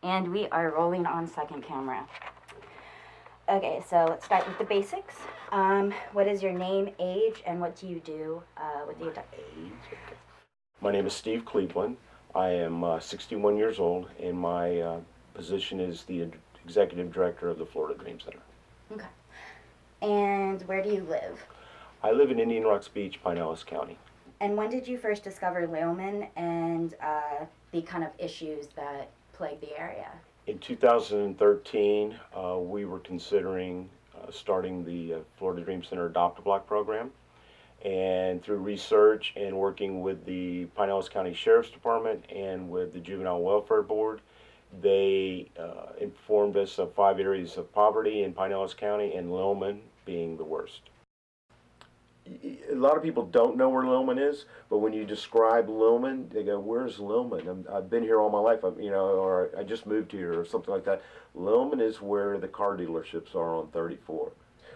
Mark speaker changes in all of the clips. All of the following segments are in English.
Speaker 1: And we are rolling on second camera. Okay, so let's start with the basics. What is your name, age, and what do you do with the adult?
Speaker 2: My name is Steve Cleveland. I am 61 years old, and my position is the executive director of the Florida Dream Center.
Speaker 1: Okay. And where do you live?
Speaker 2: I live in Indian Rocks Beach, Pinellas County.
Speaker 1: And when did you first discover Lealman and the kind of issues that plague the area?
Speaker 2: In 2013, we were considering starting the Florida Dream Center Adopt-A-Block program. And through research and working with the Pinellas County Sheriff's Department and with the Juvenile Welfare Board, they informed us of 5 areas of poverty in Pinellas County, and Lealman being the worst. A lot of people don't know where Lealman is, but when you describe Lealman, they go, "Where's Lealman? I've been here all my life, or I just moved here," or something like that. Lealman is where the car dealerships are on 34,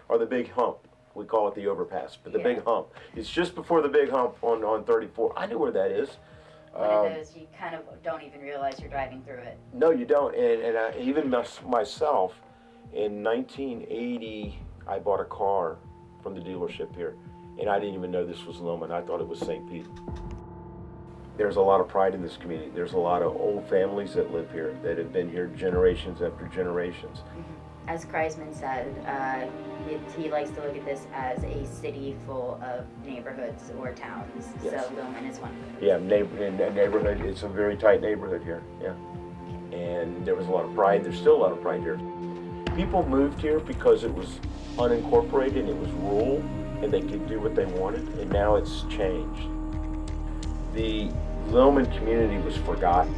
Speaker 2: or the big hump. We call it the overpass, but the big hump. It's just before the big hump on 34. I know where that is.
Speaker 1: One of those you kind of don't even realize you're driving through it.
Speaker 2: No, you don't. And even myself, in 1980, I bought a car from the dealership here, and I didn't even know this was Lealman. I thought it was St. Pete. There's a lot of pride in this community. There's a lot of old families that live here that have been here generations after generations.
Speaker 1: As Kreisman said, he likes to look at this as a city full of neighborhoods or towns. Yes. So Lealman is one of those.
Speaker 2: Yeah, neighborhood. It's a very tight neighborhood here. Yeah, and there was a lot of pride. There's still a lot of pride here. People moved here because it was unincorporated and it was rural, and they could do what they wanted. And now it's changed. The Lealman community was forgotten.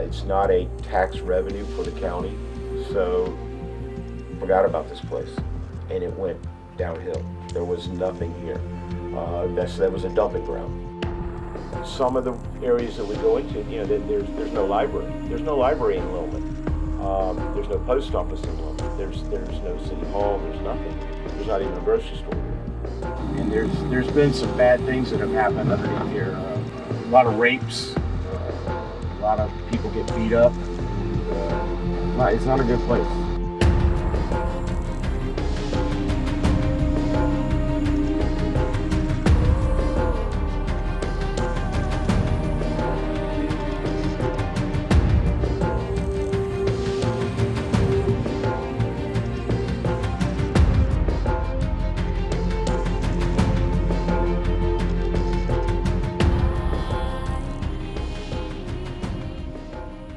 Speaker 2: It's not a tax revenue for the county, so forgot about this place, and it went downhill. There was nothing here. That was a dumping ground. Some of the areas that we go into, there's no library. There's no library in Lealman. There's no post office in Lealman. There's no city hall. There's nothing. There's not even a grocery store here. And there's been some bad things that have happened underneath here. A lot of rapes. A lot of people get beat up. It's not a good place.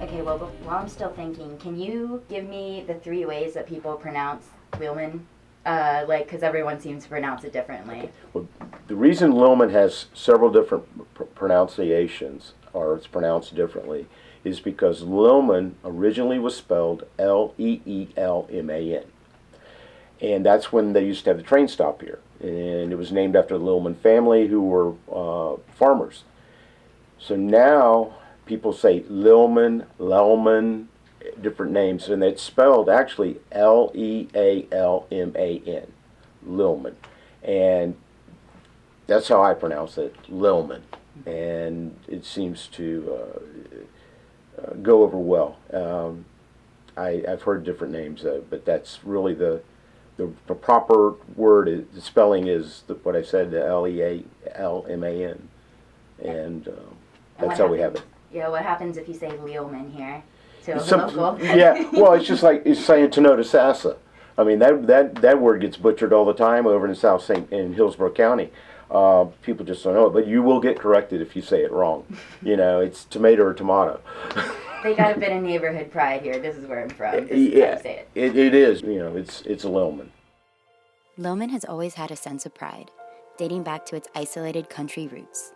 Speaker 1: Okay, well, while I'm still thinking, can you give me the 3 ways that people pronounce Lealman? Because everyone seems to pronounce it differently.
Speaker 2: Okay. Well, the reason Lealman has several different pronunciations, or it's pronounced differently, is because Lealman originally was spelled Leelman. And that's when they used to have the train stop here. And it was named after the Lealman family, who were farmers. So now people say Lealman, different names, and it's spelled actually Lealman, Lealman. And that's how I pronounce it, Lealman. And it seems to go over well. I've heard different names, but that's really the proper word. The spelling is what I said, the Lealman. And that's how we have it.
Speaker 1: Yeah, what happens if you say Lealman here to a local?
Speaker 2: Yeah, well, it's just like it's saying Tanoda Sassa. I mean, that word gets butchered all the time over in in Hillsborough County. People just don't know it, but you will get corrected if you say it wrong. It's tomato or tomato.
Speaker 1: They got a bit of neighborhood pride here. This is where I'm from. This
Speaker 2: Yeah,
Speaker 1: is how you say it.
Speaker 2: It is. It's a Lealman.
Speaker 3: Lealman has always had a sense of pride, dating back to its isolated country roots.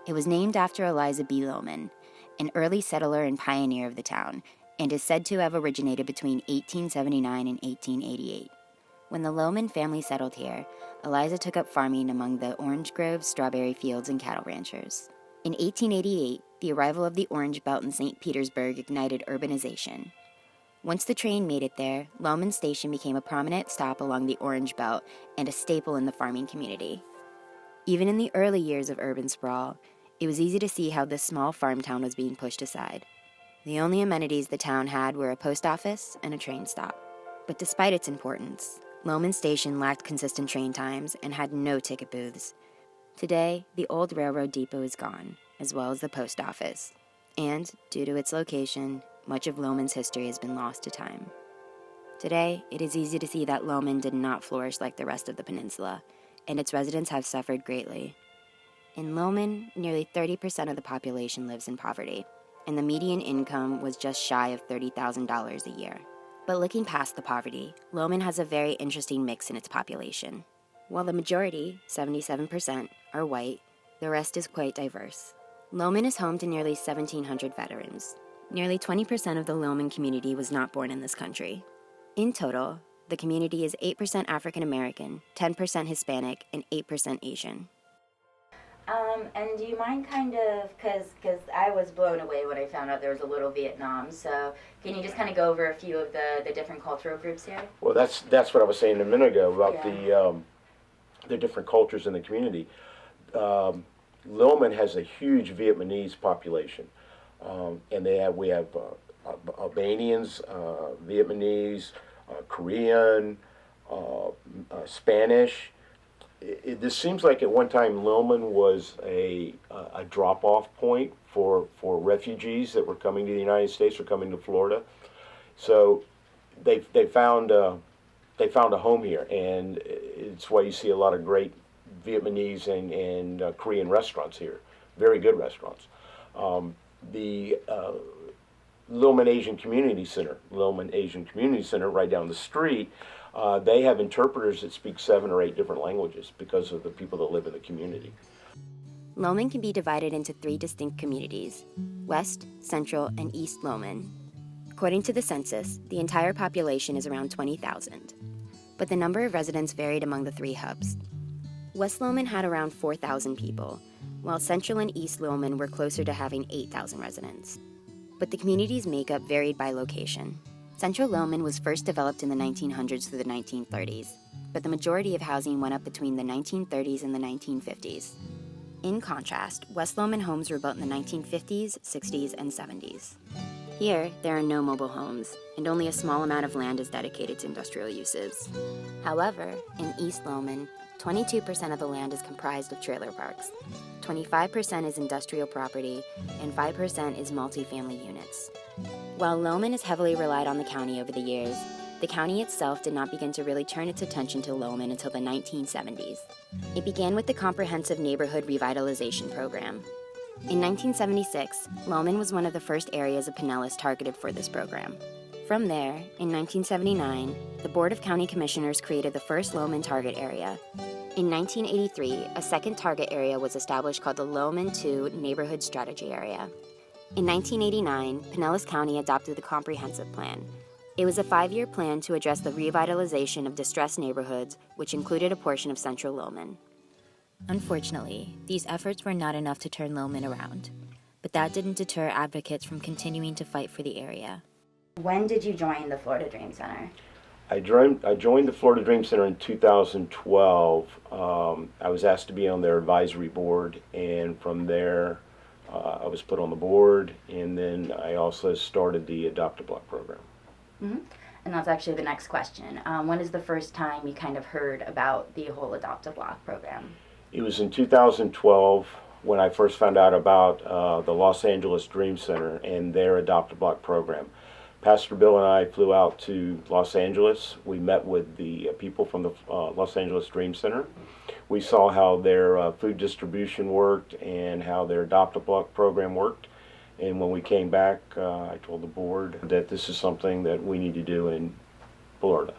Speaker 3: It was named after Eliza B. Lealman, an early settler and pioneer of the town, and is said to have originated between 1879 and 1888. When the Lealman family settled here, Eliza took up farming among the orange groves, strawberry fields, and cattle ranchers. In 1888, the arrival of the Orange Belt in St. Petersburg ignited urbanization. Once the train made it there, Lealman Station became a prominent stop along the Orange Belt and a staple in the farming community. Even in the early years of urban sprawl, it was easy to see how this small farm town was being pushed aside. The only amenities the town had were a post office and a train stop. But despite its importance, Lealman Station lacked consistent train times and had no ticket booths. Today, the old railroad depot is gone, as well as the post office. And, due to its location, much of Lealman's history has been lost to time. Today, it is easy to see that Lealman did not flourish like the rest of the peninsula, and its residents have suffered greatly. In Lealman, nearly 30% of the population lives in poverty, and the median income was just shy of $30,000 a year. But looking past the poverty, Lealman has a very interesting mix in its population. While the majority, 77%, are white, the rest is quite diverse. Lealman is home to nearly 1,700 veterans. Nearly 20% of the Lealman community was not born in this country. In total, the community is 8% African American, 10% Hispanic, and 8% Asian.
Speaker 1: And do you mind kind of, because I was blown away when I found out there was a little Vietnam, so can you just kind of go over a few of the different cultural groups here?
Speaker 2: Well, that's what I was saying a minute ago about the different cultures in the community. Lealman has a huge Vietnamese population, and we have Albanians, Vietnamese, Korean, Spanish. This seems like at one time Lealman was a drop-off point for refugees that were coming to the United States or coming to Florida. So they found a home here, and it's why you see a lot of great Vietnamese and Korean restaurants here, very good restaurants. The Lealman Asian Community Center, right down the street. They have interpreters that speak 7 or 8 different languages because of the people that live in the community.
Speaker 3: Lealman can be divided into 3 distinct communities: West, Central, and East Lealman. According to the census, the entire population is around 20,000, but the number of residents varied among the 3 hubs. West Lealman had around 4,000 people, while Central and East Lealman were closer to having 8,000 residents. But the community's makeup varied by location. Central Lealman was first developed in the 1900s through the 1930s, but the majority of housing went up between the 1930s and the 1950s. In contrast, West Lealman homes were built in the 1950s, 60s, and 70s. Here, there are no mobile homes, and only a small amount of land is dedicated to industrial uses. However, in East Lealman, 22% of the land is comprised of trailer parks, 25% is industrial property, and 5% is multifamily units. While Lealman has heavily relied on the county over the years, the county itself did not begin to really turn its attention to Lealman until the 1970s. It began with the Comprehensive Neighborhood Revitalization Program. In 1976, Lealman was one of the first areas of Pinellas targeted for this program. From there, in 1979, the Board of County Commissioners created the first Lealman target area. In 1983, a second target area was established called the Lealman II Neighborhood Strategy Area. In 1989, Pinellas County adopted the Comprehensive Plan. It was a 5-year plan to address the revitalization of distressed neighborhoods, which included a portion of Central Lealman. Unfortunately, these efforts were not enough to turn Lealman around, but that didn't deter advocates from continuing to fight for the area.
Speaker 1: When did you join the Florida Dream Center?
Speaker 2: I joined the Florida Dream Center in 2012. I was asked to be on their advisory board, and from there I was put on the board, and then I also started the Adopt a Block program.
Speaker 1: Mm-hmm. And that's actually the next question. When is the first time you kind of heard about the whole Adopt a Block program?
Speaker 2: It was in 2012 when I first found out about the Los Angeles Dream Center and their Adopt a Block program. Pastor Bill and I flew out to Los Angeles. We met with the people from the Los Angeles Dream Center. We saw how their food distribution worked and how their Adopt a Block program worked. And when we came back, I told the board that this is something that we need to do in Florida.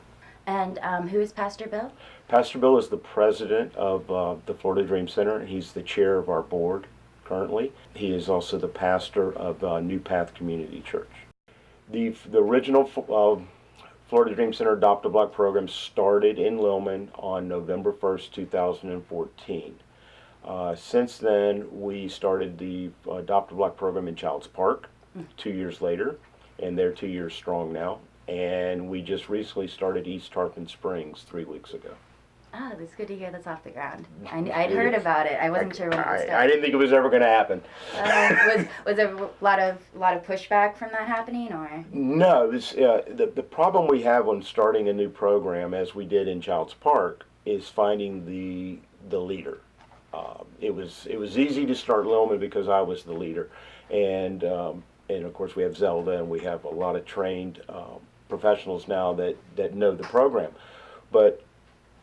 Speaker 1: And who is Pastor Bill?
Speaker 2: Pastor Bill is the president of the Florida Dream Center. He's the chair of our board currently. He is also the pastor of New Path Community Church. The original Florida Dream Center Adopt a Block program started in Lealman on November 1st, 2014. Since then, we started the Adopt a Block program in Childs Park 2 years later, and they're 2 years strong now. And we just recently started East Tarpon Springs 3 weeks ago.
Speaker 1: Oh, it's good to hear that's off the ground. I'd heard about it. I wasn't sure when it was started.
Speaker 2: I didn't think it was ever going to happen.
Speaker 1: Was there a lot of pushback from that happening, or?
Speaker 2: No, the problem we have when starting a new program, as we did in Childs Park, is finding the leader. It was easy to start Lealman because I was the leader, and of course we have Zelda, and we have a lot of trained professionals now that know the program. But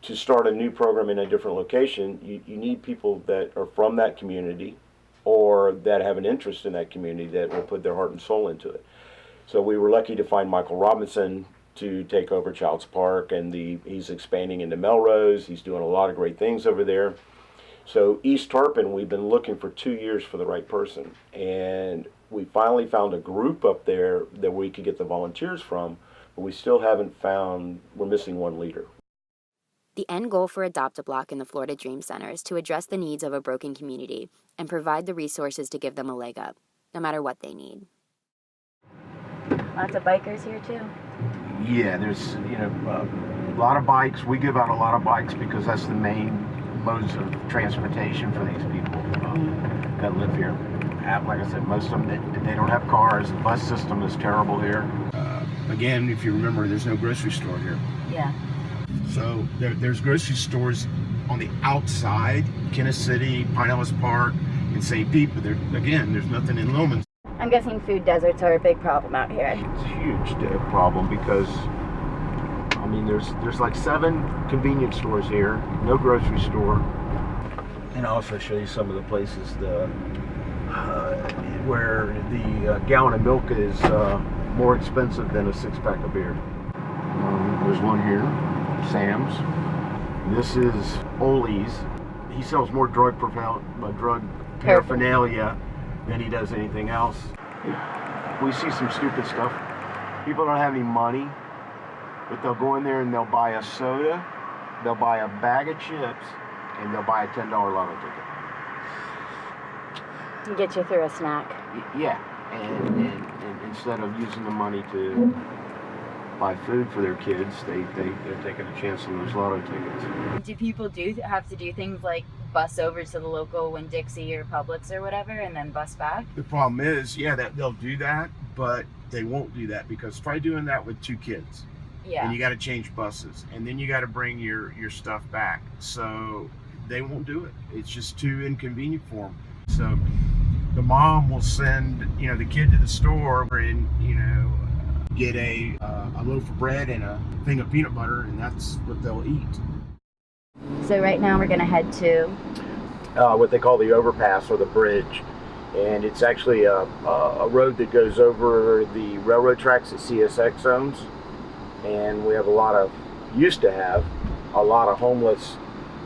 Speaker 2: to start a new program in a different location, you need people that are from that community or that have an interest in that community that will put their heart and soul into it. So we were lucky to find Michael Robinson to take over Childs Park, and he's expanding into Melrose. He's doing a lot of great things over there. So East Tarpon, we've been looking for 2 years for the right person, and we finally found a group up there that we could get the volunteers from, but we still haven't found, we're missing one leader.
Speaker 3: The end goal for Adopt a Block in the Florida Dream Center is to address the needs of a broken community and provide the resources to give them a leg up, no matter what they need.
Speaker 1: Lots of bikers here too.
Speaker 2: Yeah, there's a lot of bikes. We give out a lot of bikes because that's the main modes of transportation for these people that live here. Like I said, most of them, they don't have cars. The bus system is terrible here. Again, if you remember, there's no grocery store here.
Speaker 1: Yeah.
Speaker 2: So there's grocery stores on the outside, Kansas City, Pinellas Park, and St. Pete, but there's nothing in Lealman.
Speaker 1: I'm guessing food deserts are a big problem out here.
Speaker 2: It's a huge problem because, I mean, there's like 7 convenience stores here, no grocery store. And I'll also show you some of the places where the gallon of milk is more expensive than a 6-pack of beer. There's one here, Sam's. This is Ole's. He sells more drug paraphernalia than he does anything else. We see some stupid stuff. People don't have any money, but they'll go in there and they'll buy a soda, they'll buy a bag of chips, and they'll buy a $10 lotto ticket.
Speaker 1: Get you through a snack.
Speaker 2: Yeah, and instead of using the money to buy food for their kids, they're taking a chance on those lotto tickets.
Speaker 1: Do people have to do things like bus over to the local Winn-Dixie or Publix or whatever and then bus back?
Speaker 2: The problem is, that they'll do that, but they won't do that because try doing that with 2 kids.
Speaker 1: Yeah.
Speaker 2: And you got to change buses, and then you got to bring your stuff back. So they won't do it. It's just too inconvenient for them. So the mom will send, the kid to the store and, get a loaf of bread and a thing of peanut butter, and that's what they'll eat.
Speaker 1: So right now we're going to head to
Speaker 2: what they call the overpass or the bridge, and it's actually a road that goes over the railroad tracks that CSX owns, and we used to have a lot of homeless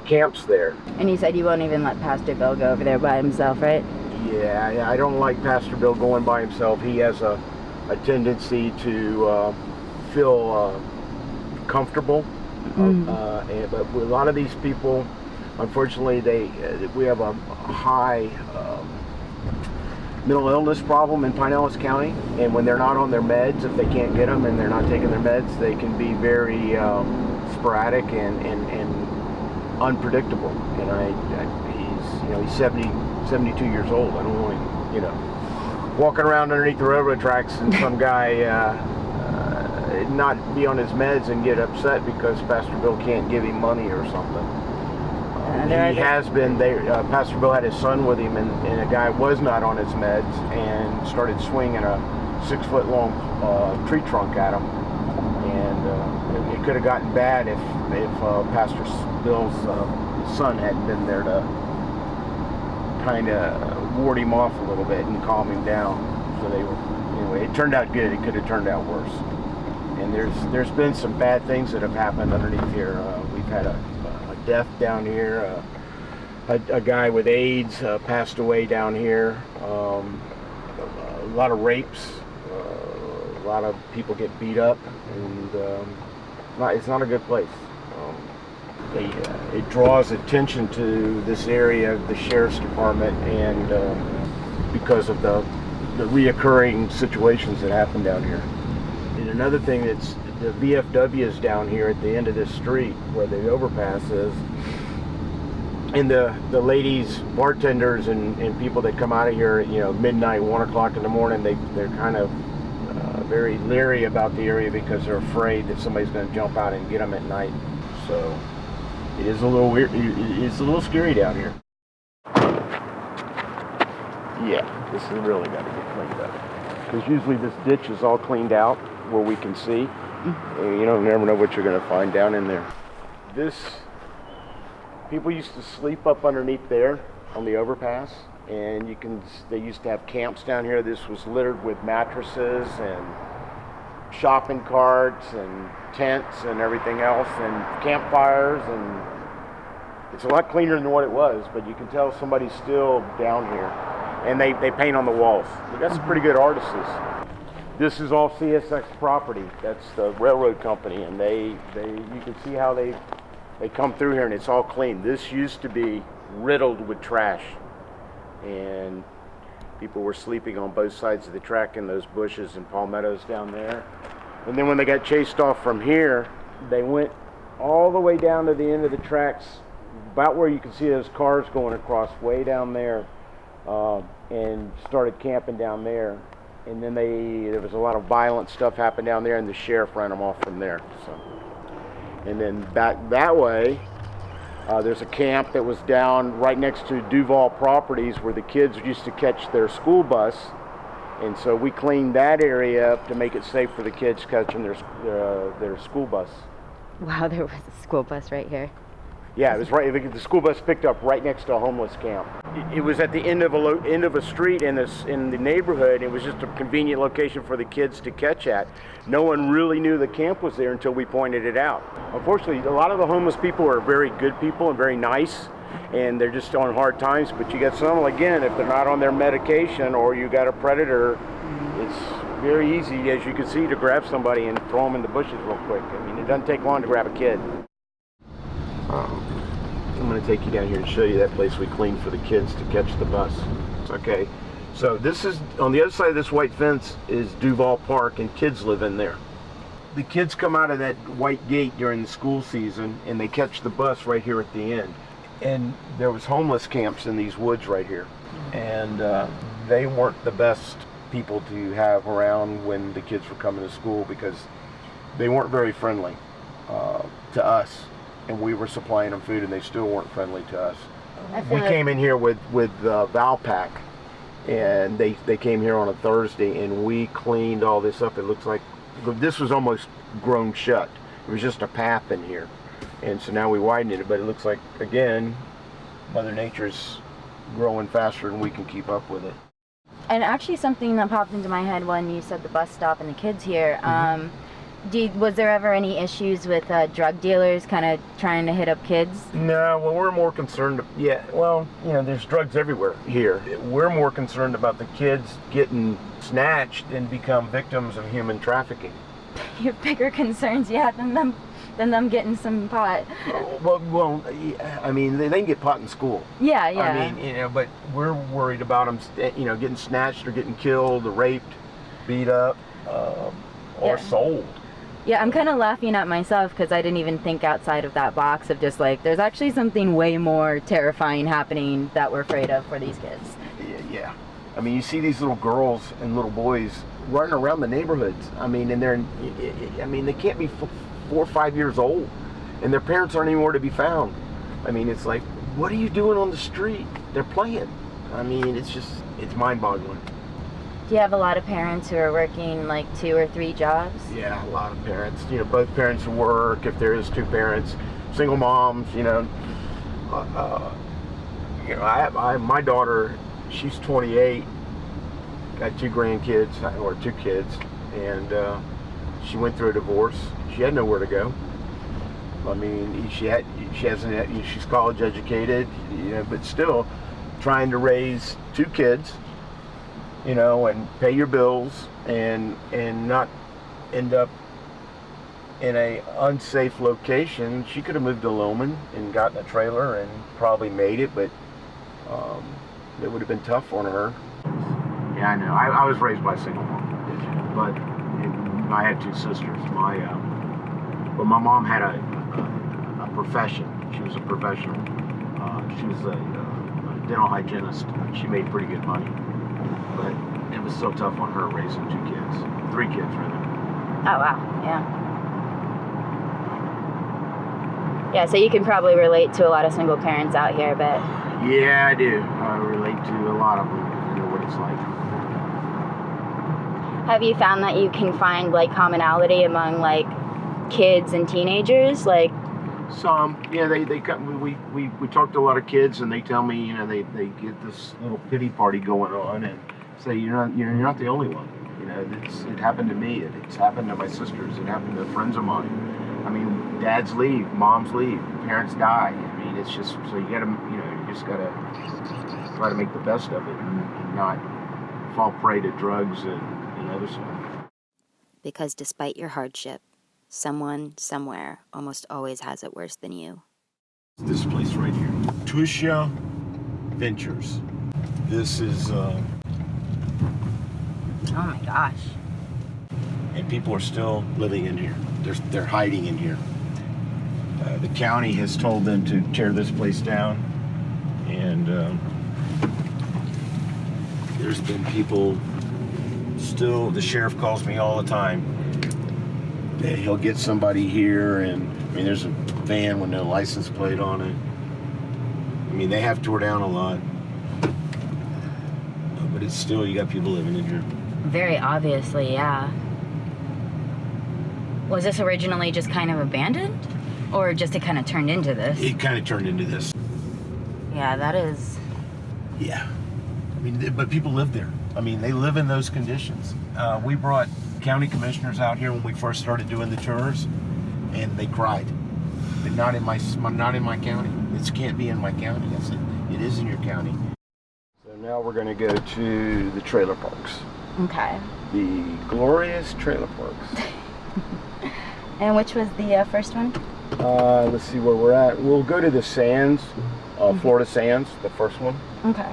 Speaker 2: camps there.
Speaker 1: And you said you won't even let Pastor Bill go over there by himself, right?
Speaker 2: Yeah, I don't like Pastor Bill going by himself. He has a tendency to feel comfortable, but with a lot of these people, unfortunately, we have a high mental illness problem in Pinellas County, and when they're not on their meds, if they can't get them and they're not taking their meds, they can be very sporadic and unpredictable. And he's 72 years old. I don't want him, walking around underneath the railroad tracks and some guy not be on his meds and get upset because Pastor Bill can't give him money or something. Pastor Bill had his son with him, and a guy was not on his meds and started swinging a 6-foot long tree trunk at him. And it could have gotten bad if Pastor Bill's son hadn't been there to kind of ward him off a little bit and calm him down. So anyway, it turned out good. It could have turned out worse. And there's been some bad things that have happened underneath here. We've had a death down here. A guy with AIDS passed away down here. A lot of rapes. A lot of people get beat up, and it's not a good place. It draws attention to this area of the sheriff's department, and because of the reoccurring situations that happen down here. And another thing the VFW is down here at the end of this street where the overpass is. And the ladies, bartenders, and people that come out of here at, midnight, 1 o'clock in the morning, they're kind of very leery about the area because they're afraid that somebody's going to jump out and get them at night. So it is a little weird. It's a little scary down here. Yeah, this has really got to get cleaned up. Because usually this ditch is all cleaned out where we can see. And you never know what you're going to find down in there. People used to sleep up underneath there on the overpass, and they used to have camps down here. This was littered with mattresses and shopping carts and tents and everything else and campfires, and it's a lot cleaner than what it was, but you can tell somebody's still down here. And they paint on the walls. We got some pretty good artists. This is all CSX property. That's the railroad company, and you can see how they come through here, and it's all clean. This used to be riddled with trash, and people were sleeping on both sides of the track in those bushes and palmettos down there. And then when they got chased off from here, they went all the way down to the end of the tracks, about where you can see those cars going across way down there, and started camping down there. And then there was a lot of violent stuff happened down there, and the sheriff ran them off from there. So. And then back that way, there's a camp that was down right next to Duval Properties where the kids used to catch their school bus. And so we cleaned that area up to make it safe for the kids catching their school bus.
Speaker 3: Wow, there was a school bus right here.
Speaker 2: Yeah, it was right. The school bus picked up right next to a homeless camp. It was at the end of a street in the neighborhood. It was just a convenient location for the kids to catch at. No one really knew the camp was there until we pointed it out. Unfortunately, a lot of the homeless people are very good people and very nice, and they're just on hard times. But you get some, again, if they're not on their medication or you got a predator, it's very easy, as you can see, to grab somebody and throw them in the bushes real quick. I mean, it doesn't take long to grab a kid. I'm going to take you down here and show you that place we cleaned for the kids to catch the bus. Okay, so this is, on the other side of this white fence is Duval Park, and kids live in there. The kids come out of that white gate during the school season, and they catch the bus right here at the end. And there was homeless camps in these woods right here. And they weren't the best people to have around when the kids were coming to school because they weren't very friendly to us. And we were supplying them food, and they still weren't friendly to us. We came in here with Valpak, and they came here on a Thursday, and we cleaned all this up. It looks like this was almost grown shut. It was just a path in here, and so now we widened it. But it looks like, again, Mother Nature's growing faster than we can keep up with it.
Speaker 3: And actually, something that popped into my head when you said the bus stop and the kids here. Was there ever any issues with drug dealers kind of trying to hit up kids?
Speaker 2: No, well, we're more concerned, there's drugs everywhere here. We're more concerned about the kids getting snatched and become victims of human trafficking.
Speaker 3: You have bigger concerns, than them getting some pot.
Speaker 2: Well, I mean, they can get pot in school.
Speaker 3: Yeah.
Speaker 2: I mean, but we're worried about them, getting snatched or getting killed or raped, beat up, or sold.
Speaker 3: Yeah, I'm kind of laughing at myself because I didn't even think outside of that box of just like, there's actually something way more terrifying happening that we're afraid of for these kids.
Speaker 2: Yeah. I mean, you see these little girls and little boys running around the neighborhoods. I mean, and they can't be 4 or 5 years old, and their parents aren't anywhere to be found. I mean, it's like, what are you doing on the street? They're playing. I mean, it's mind-boggling.
Speaker 3: Do you have a lot of parents who are working like 2 or 3 jobs? Yeah,
Speaker 2: a lot of parents. Both parents work, if there is 2 parents. Single moms, my daughter, she's 28, got 2 grandkids, or 2 kids, and she went through a divorce. She had nowhere to go. I mean, she's college educated, but still trying to raise 2 kids, and pay your bills and not end up in a unsafe location. She could have moved to Lealman and gotten a trailer and probably made it, but it would have been tough on her. Yeah, I know. I was raised by a single mom, but I had 2 sisters. But my mom had a profession. She was a professional. She was a dental hygienist. She made pretty good money. But it was so tough on her raising 3 kids rather.
Speaker 1: Oh, wow, yeah. Yeah, so you can probably relate to a lot of single parents out here, but...
Speaker 2: Yeah, I do. I relate to a lot of them because I know what it's like.
Speaker 1: Have you found that you can find, like, commonality among, like, kids and teenagers? Like...
Speaker 2: Some, yeah, they come. We talk to a lot of kids, and they tell me, you know, they get this little pity party going on, and say you're not the only one. You know, it happened to me. It's happened to my sisters. It happened to friends of mine. I mean, dads leave, moms leave, parents die. I mean, it's just so you just gotta try to make the best of it and not fall prey to drugs and other stuff.
Speaker 3: Because despite your hardship, someone, somewhere, almost always has it worse than you.
Speaker 2: This place right here, Tusha Ventures. This is,
Speaker 1: Oh my gosh.
Speaker 2: and people are still living in here. They're hiding in here. The county has told them to tear this place down, and there's been people still. The sheriff calls me all the time. He'll get somebody here, and I mean, there's a van with no license plate on it. I mean, they have tore down a lot, but it's still, you got people living in here.
Speaker 1: Very obviously, yeah. Was this originally just kind of abandoned? Or just it kind of turned into this?
Speaker 2: It kind of turned into this.
Speaker 1: Yeah, that is...
Speaker 2: Yeah. I mean, but people live there. I mean, they live in those conditions. We brought county commissioners out here when we first started doing the tours, and they cried. But not in my county. This can't be in my county. I said, it is in your county. So now we're going to go to the trailer parks.
Speaker 1: Okay.
Speaker 2: The glorious trailer parks.
Speaker 1: And which was the first one?
Speaker 2: Let's see where we're at. We'll go to the Sands, Florida Sands, the first one.
Speaker 1: Okay.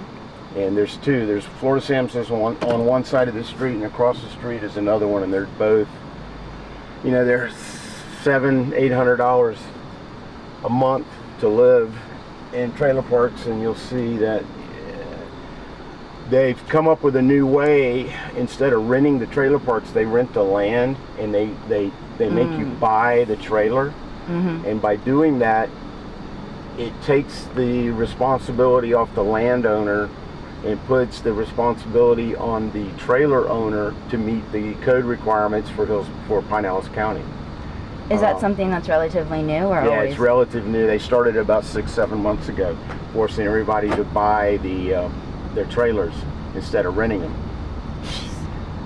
Speaker 2: And there's two. There's Florida Sands is on one side of the street, and across the street is another one, and they're both, you know, they're $700-800 a month to live in trailer parks, and you'll see that they've come up with a new way. Instead of renting the trailer parks, they rent the land, and they make you buy the trailer. Mm-hmm. And by doing that, it takes the responsibility off the landowner and puts the responsibility on the trailer owner to meet the code requirements for Pinellas County.
Speaker 1: Is that something that's relatively new, or
Speaker 2: yeah,
Speaker 1: always?
Speaker 2: It's relatively new. They started about 6-7 months ago, forcing everybody to buy their trailers instead of renting them.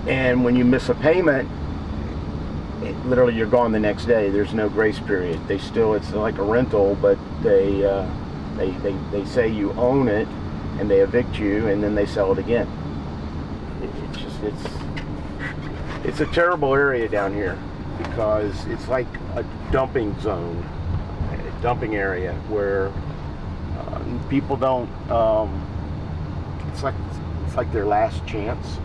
Speaker 2: And when you miss a payment, literally you're gone the next day. There's no grace period. It's like a rental, but they say you own it, and they evict you, and then they sell it again. It's a terrible area down here, because it's like a dumping zone, a dumping area where people don't. It's like their last chance.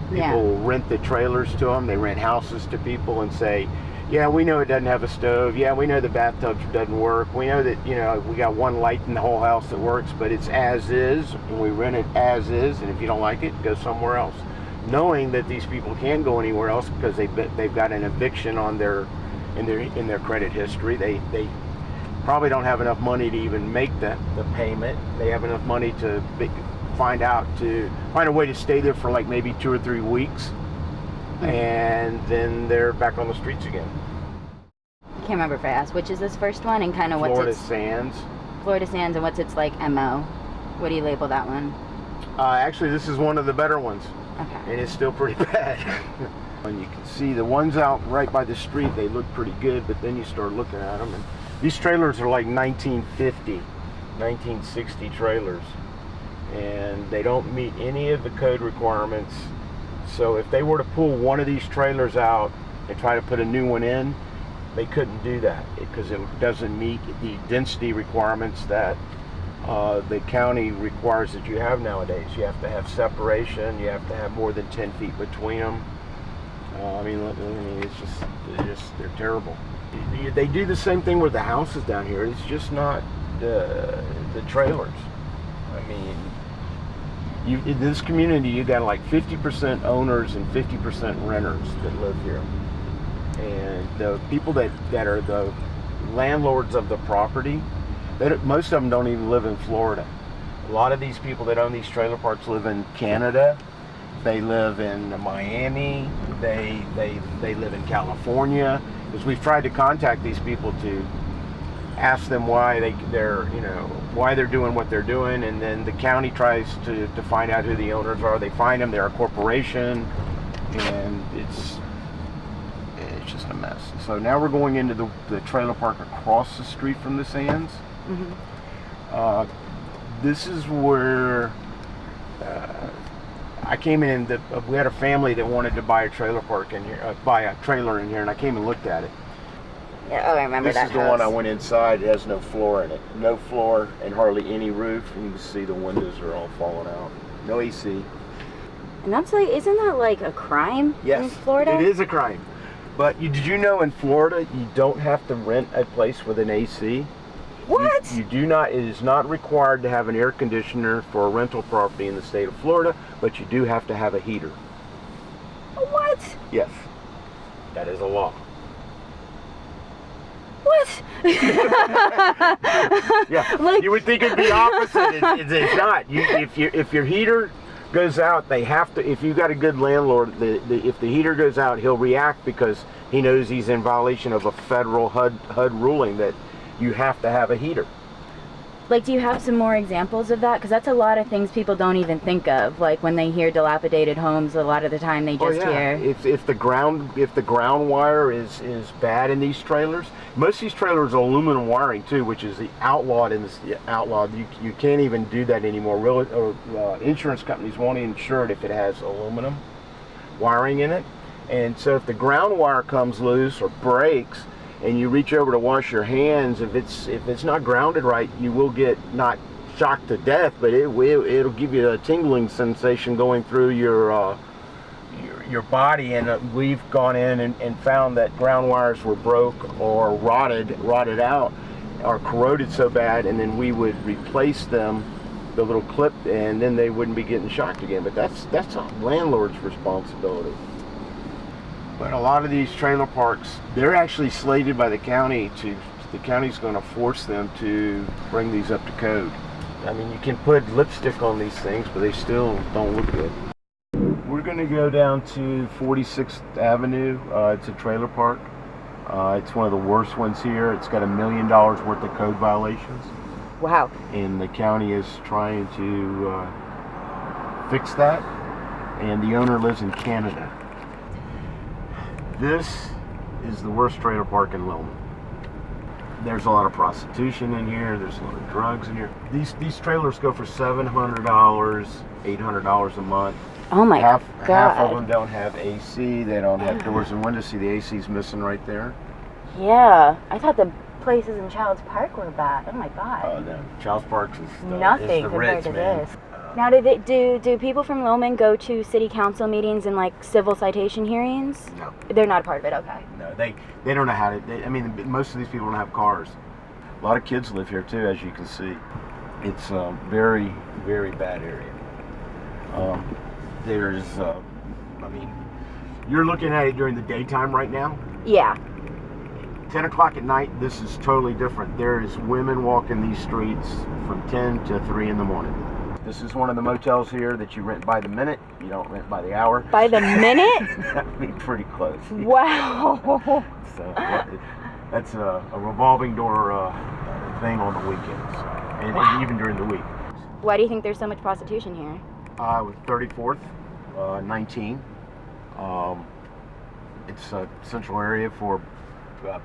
Speaker 2: People rent the trailers to them. They rent houses to people and say, yeah, we know it doesn't have a stove. Yeah, we know the bathtub doesn't work. We know that, you know, we got one light in the whole house that works, but it's as is, and we rent it as is, and if you don't like it, go somewhere else. Knowing that these people can't go anywhere else because they've got an eviction on in their credit history. They probably don't have enough money to even make the payment. They have enough money to find a way to stay there for like maybe 2 or 3 weeks, and then they're back on the streets again.
Speaker 1: I can't remember if I asked, which is this first one, and kind of what's
Speaker 2: Florida Sands.
Speaker 1: Florida Sands, and what's its like MO? What do you label that one?
Speaker 2: Actually, this is one of the better ones.
Speaker 1: Okay.
Speaker 2: And it's still pretty bad. And you can see the ones out right by the street, they look pretty good, but then you start looking at them, and these trailers are like 1950, 1960 trailers, and they don't meet any of the code requirements. So if they were to pull one of these trailers out and try to put a new one in, they couldn't do that because it doesn't meet the density requirements that the county requires that you have nowadays. You have to have separation. You have to have more than 10 feet between them. I mean, it's just they're terrible. They do the same thing with the houses down here. It's just not the trailers. I mean, in this community, you got like 50% owners and 50% renters that live here. And the people that are the landlords of the property, most of them don't even live in Florida. A lot of these people that own these trailer parks live in Canada. They live in Miami. They live in California. Because we've tried to contact these people to ask them why they're doing what they're doing, and then the county tries to find out who the owners are. They find them. They're a corporation, and it's just a mess. So now we're going into the trailer park across the street from the Sands. Mm-hmm. This is where I came in. We had a family that wanted to buy a trailer park in here, buy a trailer in here, and I came and looked at it.
Speaker 1: Yeah, I remember that.
Speaker 2: This is the one I went inside. It has no floor in it. No floor and hardly any roof. And you can see the windows are all falling out. No AC.
Speaker 1: And that's isn't that like a crime in Florida?
Speaker 2: It is a crime. But did you know in Florida you don't have to rent a place with an AC?
Speaker 1: What?
Speaker 2: You do not. It is not required to have an air conditioner for a rental property in the state of Florida, but you do have to have a heater.
Speaker 1: What?
Speaker 2: Yes. That is a law.
Speaker 1: What?
Speaker 2: Yeah. You would think it'd be opposite. It's not. If your heater goes out, they have to. If you got a good landlord, if the heater goes out, he'll react because he knows he's in violation of a federal HUD ruling that you have to have a heater.
Speaker 1: Do you have some more examples of that? Because that's a lot of things people don't even think of. Like when they hear dilapidated homes, a lot of the time they just hear.
Speaker 2: If the ground wire is bad in these trailers, most of these trailers are aluminum wiring too, which is outlawed. You can't even do that anymore. Insurance companies won't insure it if it has aluminum wiring in it. And so if the ground wire comes loose or breaks, and you reach over to wash your hands, if it's not grounded right, you will get not shocked to death, but it'll give you a tingling sensation going through your body. And we've gone in and found that ground wires were broke or rotted out or corroded so bad, and then we would replace them, the little clip, and then they wouldn't be getting shocked again. But that's a landlord's responsibility. But a lot of these trailer parks, they're actually slated by the county the county's going to force them to bring these up to code. I mean, you can put lipstick on these things, but they still don't look good. We're going to go down to 46th Avenue. It's a trailer park. It's one of the worst ones here. It's got $1 million worth of code violations.
Speaker 1: Wow.
Speaker 2: And the county is trying to fix that. And the owner lives in Canada. This is the worst trailer park in Lealman. There's a lot of prostitution in here. There's a lot of drugs in here. These trailers go for $700, $800 a month.
Speaker 1: Oh my God.
Speaker 2: Half of them don't have AC. They don't have doors and windows. See, the AC's missing right there.
Speaker 1: Yeah. I thought the places in Child's Park were bad. Oh my God.
Speaker 2: Oh no, Child's Park's is
Speaker 1: nothing
Speaker 2: the
Speaker 1: compared
Speaker 2: Ritz,
Speaker 1: to
Speaker 2: man.
Speaker 1: this. Now, do people from Lealman go to city council meetings and civil citation hearings?
Speaker 2: No.
Speaker 1: They're not a part of it. Okay.
Speaker 2: No, they don't know how to. Most of these people don't have cars. A lot of kids live here too, as you can see. It's a very, very bad area. You're looking at it during the daytime right now.
Speaker 1: Yeah.
Speaker 2: 10 o'clock at night, this is totally different. There is women walking these streets from 10 to 3 in the morning. This is one of the motels here that you rent by the minute. You don't rent by the hour.
Speaker 1: By the minute?
Speaker 2: That'd be pretty close.
Speaker 1: Wow.
Speaker 2: So that's a revolving door thing on the weekends, and even during the week.
Speaker 1: Why do you think there's so much prostitution here?
Speaker 2: With 34th, 19. It's a central area for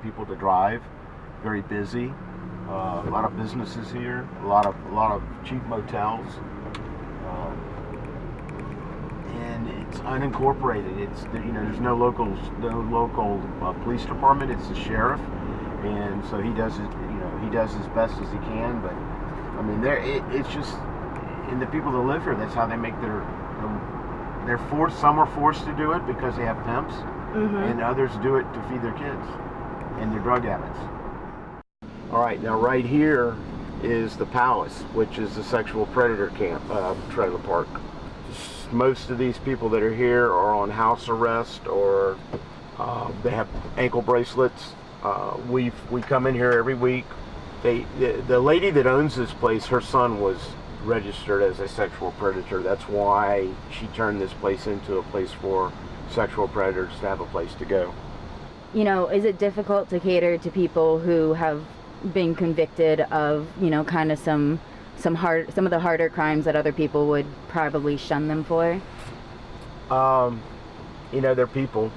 Speaker 2: people to drive. Very busy. A lot of businesses here. A lot of cheap motels. And it's unincorporated. There's no local police department. It's the sheriff, and so he does as best as he can. But I mean, it's just, and the people that live here, that's how they make they're forced. Some are forced to do it because they have pimps, and others do it to feed their kids. and their drug habits. All right, now right here is the Palace, which is the sexual predator camp, trailer park. Most of these people that are here are on house arrest, or they have ankle bracelets. We come in here every week. The lady that owns this place, her son was registered as a sexual predator. That's why she turned this place into a place for sexual predators to have a place to go.
Speaker 3: You know, is it difficult to cater to people who have been convicted of, you know, kind of some of the harder crimes that other people would probably shun them for?
Speaker 2: You know, they're people.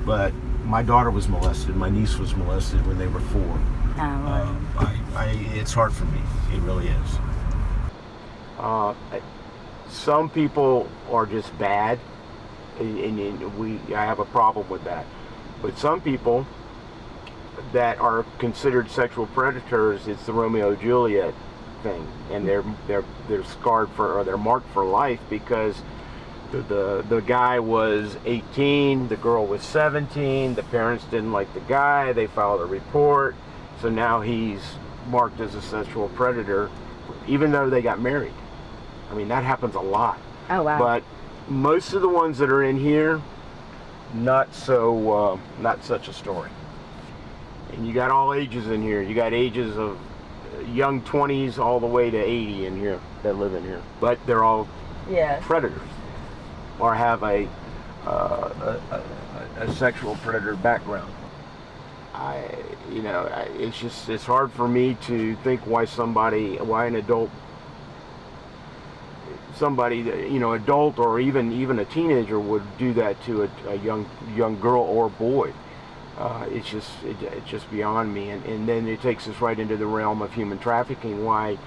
Speaker 2: But my daughter was molested. My niece was molested when they were 4. It's hard for me. It really is. Some people are just bad, and I have a problem with that. But some people that are considered sexual predators, it's the Romeo and Juliet thing, and they're scarred for, or they're marked for life, because the guy was 18, the girl was 17, the parents didn't like the guy, they filed a report, so now he's marked as a sexual predator, even though they got married. I mean, that happens a lot.
Speaker 3: Oh, wow.
Speaker 2: But most of the ones that are in here, not such a story. And you got all ages in here. You got ages of young 20s all the way to 80 in here that live in here. But they're all predators, or have a sexual predator background. It's hard for me to think why an adult, adult or even a teenager would do that to a young girl or boy. It's just beyond me. And then it takes us right into the realm of human trafficking. Why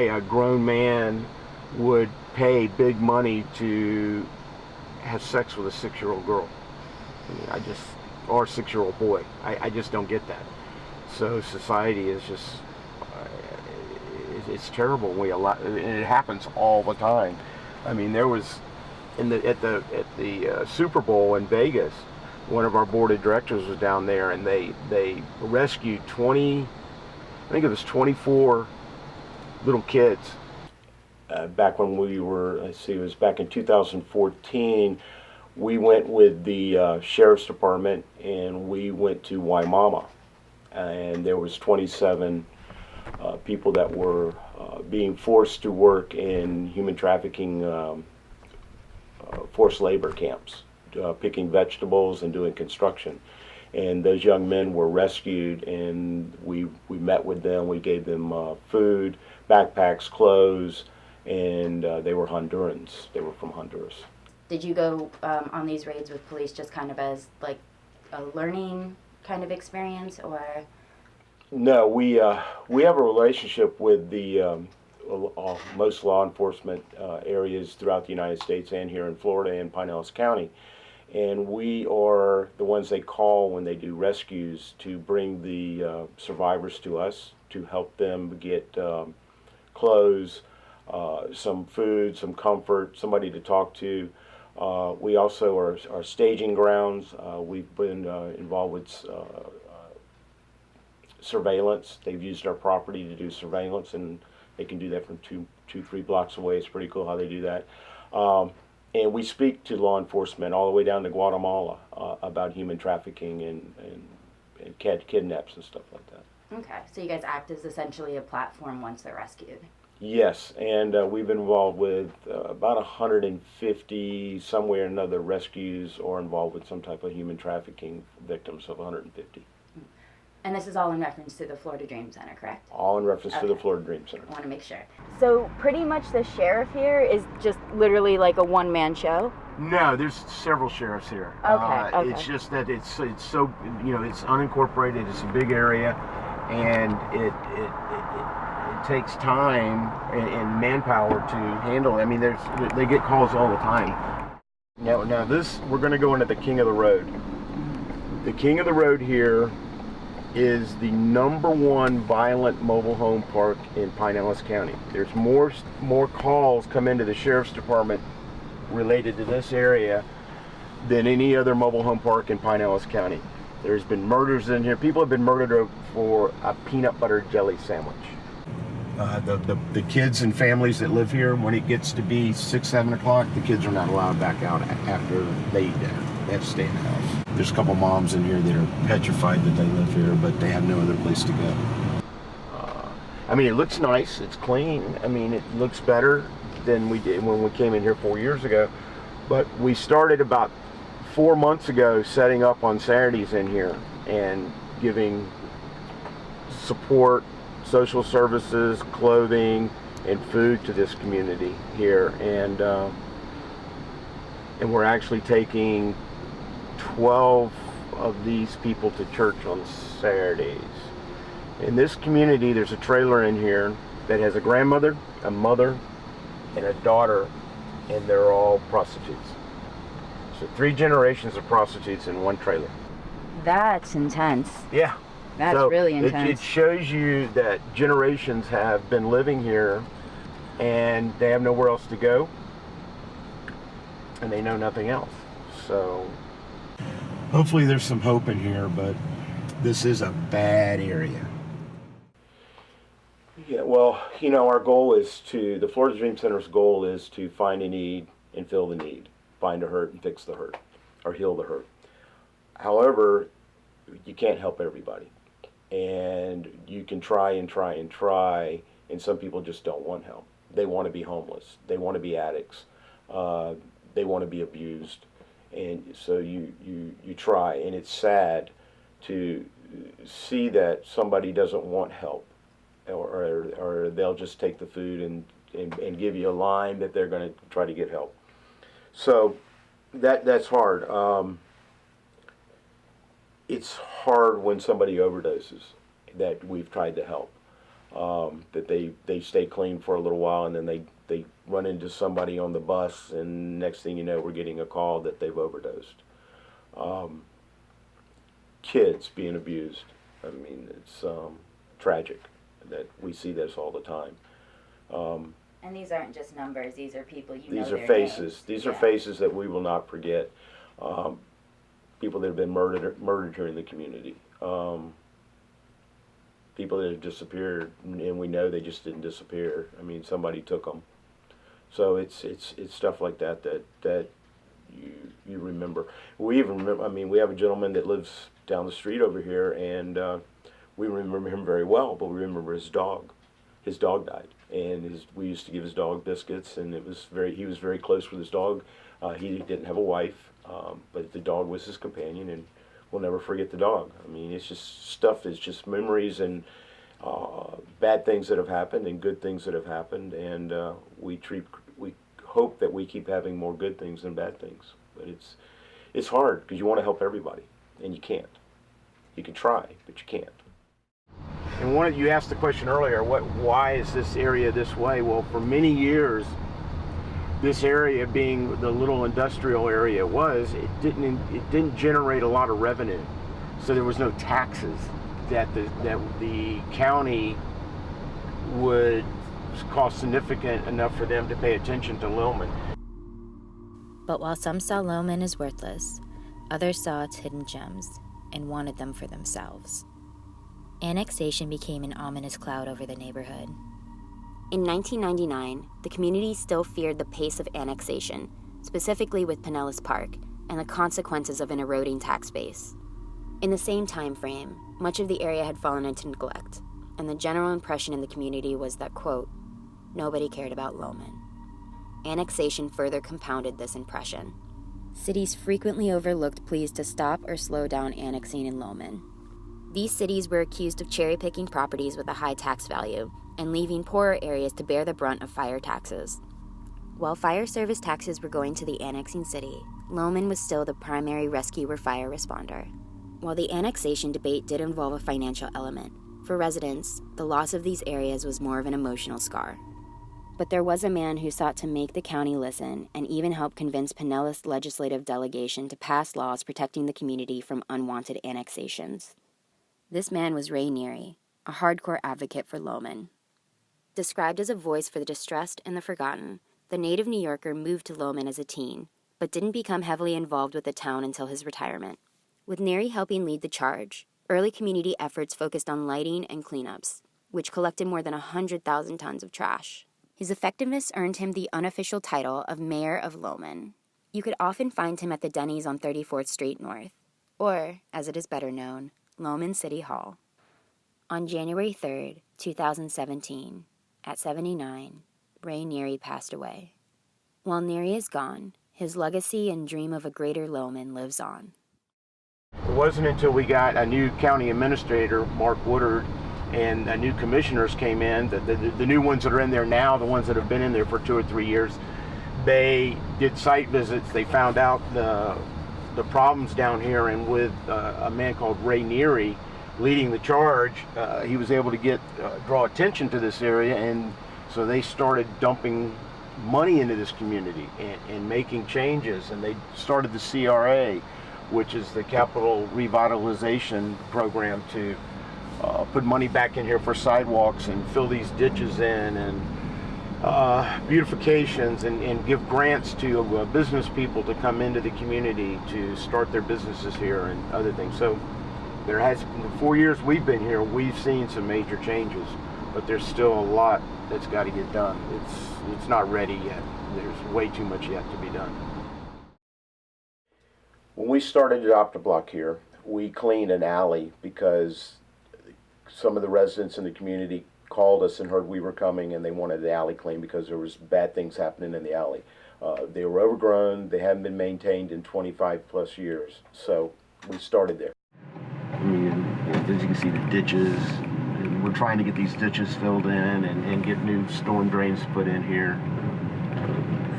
Speaker 2: a grown man would pay big money to have sex with a 6-year-old girl. I mean, or a 6-year-old boy. I just don't get that. So society is just, it's terrible. And it happens all the time. I mean, there was at the Super Bowl in Vegas, one of our board of directors was down there, and they rescued 24 little kids. Back when we were, it was back in 2014, we went with the Sheriff's Department, and we went to Waimama, and there was 27 people that were being forced to work in human trafficking forced labor camps, picking vegetables and doing construction. And those young men were rescued, and we met with them. We gave them food, backpacks, clothes, and they were Hondurans. They were from Honduras.
Speaker 3: Did you go on these raids with police just kind of as like a learning kind of experience, or?
Speaker 2: No, we have a relationship with the most law enforcement areas throughout the United States and here in Florida and Pinellas County. And we are the ones they call when they do rescues to bring the survivors to us to help them get clothes, some food, some comfort, somebody to talk to. We also are staging grounds. We've been involved with surveillance. They've used our property to do surveillance, and they can do that from 2-3 blocks away. It's pretty cool how they do that. And we speak to law enforcement all the way down to Guatemala about human trafficking and kidnaps and stuff like that.
Speaker 3: Okay, so you guys act as essentially a platform once they're rescued.
Speaker 2: Yes, and we've been involved with about 150, somewhere or another, rescues or involved with some type of human trafficking victims of 150.
Speaker 3: And this is all in reference to the Florida Dream Center, correct?
Speaker 2: All in reference to the Florida Dream Center.
Speaker 3: I want to make sure. So pretty much the sheriff here is just literally like a one-man show?
Speaker 2: No, there's several sheriffs here.
Speaker 3: Okay.
Speaker 2: It's just that it's so, it's unincorporated, it's a big area, and it takes time and manpower to handle. I mean, they get calls all the time. Now this, we're going to go into the King of the Road. The King of the Road here is the #1 violent mobile home park in Pinellas County. There's more calls come into the Sheriff's Department related to this area than any other mobile home park in Pinellas County. There's been murders in here. People have been murdered for a peanut butter jelly sandwich. The kids and families that live here, when it gets to be 6, 7 o'clock, the kids are not allowed back out after they eat dinner. They have to stay in the house. There's a couple moms in here that are petrified that they live here, but they have no other place to go. I mean, it looks nice. It's clean. I mean, it looks better than we did when we came in here 4 years ago. But we started about 4 months ago setting up on Saturdays in here and giving support, social services, clothing, and food to this community here. And we're actually taking 12 of these people to church on Saturdays. In this community, there's a trailer in here that has a grandmother, a mother, and a daughter, and they're all prostitutes. So 3 generations of prostitutes in one trailer.
Speaker 3: That's intense.
Speaker 2: Yeah.
Speaker 3: That's
Speaker 2: so
Speaker 3: really intense.
Speaker 2: It shows you that generations have been living here and they have nowhere else to go and they know nothing else. So hopefully there's some hope in here, but this is a bad area. Yeah, well, you know, our goal is to, the Florida Dream Center's goal is to find a need and fill the need, find a hurt and fix the hurt, or heal the hurt. However, you can't help everybody. And you can try and try and try, and some people just don't want help. They want to be homeless. They want to be addicts. They want to be abused. And so you try, and it's sad to see that somebody doesn't want help, or they'll just take the food and give you a line that they're going to try to get help. So that's hard. It's hard when somebody overdoses that we've tried to help, that they stay clean for a little while and then they run into somebody on the bus and next thing you know we're getting a call that they've overdosed. Kids being abused, I mean, it's tragic that we see this all the time.
Speaker 1: And these aren't just numbers, these are people you know.
Speaker 2: These are faces. These are faces that we will not forget. People that have been murdered here in the community. People that have disappeared, and we know they just didn't disappear. I mean, somebody took them. So it's stuff like that you remember. We even remember. I mean, we have a gentleman that lives down the street over here, and we remember him very well. But we remember his dog. His dog died, and we used to give his dog biscuits, and he was very close with his dog. He didn't have a wife, but the dog was his companion, and we'll never forget the dog. I mean, it's just stuff. It's just memories and bad things that have happened and good things that have happened, and we hope that we keep having more good things than bad things. But it's hard because you want to help everybody, and you can't. You can try, but you can't. And you asked the question earlier, why is this area this way? Well, for many years, this area being the little industrial area it didn't generate a lot of revenue. So there was no taxes that the county would cost significant enough for them to pay attention to Lealman.
Speaker 3: But while some saw Lealman as worthless, others saw its hidden gems and wanted them for themselves. Annexation became an ominous cloud over the neighborhood. In 1999, the community still feared the pace of annexation, specifically with Pinellas Park, and the consequences of an eroding tax base. In the same time frame, much of the area had fallen into neglect, and the general impression in the community was that, quote, nobody cared about Lealman. Annexation further compounded this impression. Cities frequently overlooked pleas to stop or slow down annexing in Lealman. These cities were accused of cherry-picking properties with a high tax value and leaving poorer areas to bear the brunt of fire taxes. While fire service taxes were going to the annexing city, Lealman was still the primary rescue or fire responder. While the annexation debate did involve a financial element, for residents, the loss of these areas was more of an emotional scar. But there was a man who sought to make the county listen and even help convince Pinellas' legislative delegation to pass laws protecting the community from unwanted annexations. This man was Ray Neary, a hardcore advocate for Lealman. Described as a voice for the distressed and the forgotten, the native New Yorker moved to Lealman as a teen, but didn't become heavily involved with the town until his retirement. With Neri helping lead the charge, early community efforts focused on lighting and cleanups, which collected more than 100,000 tons of trash. His effectiveness earned him the unofficial title of Mayor of Lealman. You could often find him at the Denny's on 34th Street North, or, as it is better known, Lealman City Hall. On January 3rd, 2017, at 79, Ray Neri passed away. While Neri is gone, his legacy and dream of a greater Lealman lives on.
Speaker 2: It wasn't until we got a new county administrator, Mark Woodard, and new commissioners came in, the new ones that are in there now, the ones that have been in there for 2 or 3 years, they did site visits. They found out the problems down here, and with a man called Ray Neri leading the charge, he was able to draw attention to this area, and so they started dumping money into this community and making changes, and they started the CRA, which is the Capital Revitalization Program, to put money back in here for sidewalks and fill these ditches in, and beautifications, and give grants to business people to come into the community to start their businesses here and other things. So there has, in the 4 years we've been here, we've seen some major changes, but there's still a lot that's got to get done. It's not ready yet. There's way too much yet to be done. When we started Adopt a Block here, we cleaned an alley because some of the residents in the community called us and heard we were coming, and they wanted the alley cleaned because there was bad things happening in the alley. They were overgrown. They hadn't been maintained in 25 plus years. So we started there.
Speaker 4: I mean, as you can see, the ditches, and we're trying to get these ditches filled in and get new storm drains put in here,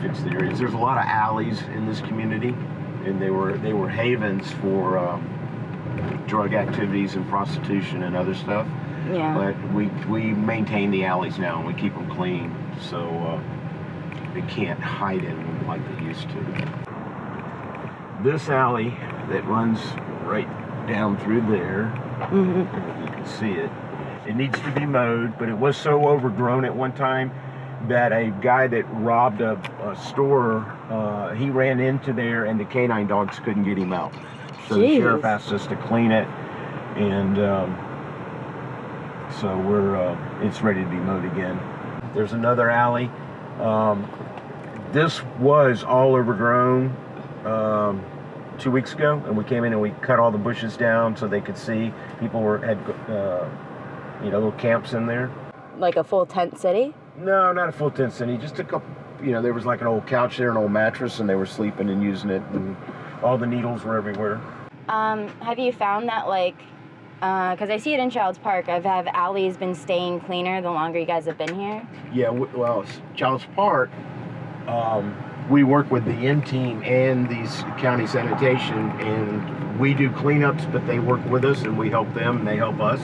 Speaker 4: fix the areas. There's a lot of alleys in this community, and they were havens for drug activities and prostitution and other stuff.
Speaker 3: Yeah.
Speaker 4: But we maintain the alleys now, and we keep them clean, so they can't hide in them like they used to. This alley that runs right down through there, if you can see it, it needs to be mowed, but it was so overgrown at one time that a guy that robbed a store, he ran into there, and the canine dogs couldn't get him out. So the sheriff asked us to clean it, and so it's ready to be mowed again. There's another alley. This was all overgrown 2 weeks ago, and we came in and we cut all the bushes down so they could see. People had little camps in there.
Speaker 3: Like a full tent city?
Speaker 4: No, not a full tent city, just a couple. There was like an old couch there, an old mattress, and they were sleeping and using it, and all the needles were everywhere.
Speaker 3: Have you found that, because I see it in Child's Park, have alleys been staying cleaner the longer you guys have been here?
Speaker 4: Yeah, well, Child's Park, we work with the M team and these county sanitation, and we do cleanups, but they work with us, and we help them, and they help us.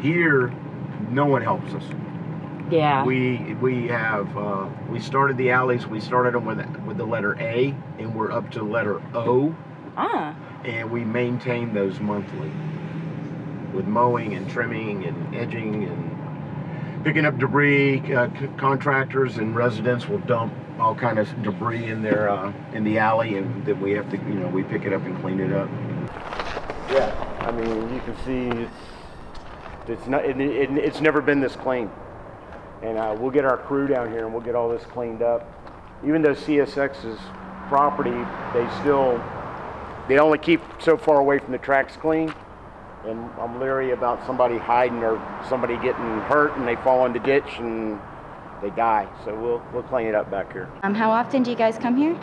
Speaker 4: Here, no one helps us.
Speaker 3: Yeah.
Speaker 4: We started the alleys. We started them with the letter A, and we're up to the letter O. And we maintain those monthly with mowing and trimming and edging and picking up debris. Contractors and residents will dump all kind of debris in their in the alley, and then we have to, we pick it up and clean it up. Yeah, I mean, you can see it's never been this clean. And we'll get our crew down here and we'll get all this cleaned up. Even though CSX's property, they only keep so far away from the tracks clean. And I'm leery about somebody hiding or somebody getting hurt and they fall in the ditch and they die. So we'll clean it up back here.
Speaker 3: How often do you guys come here?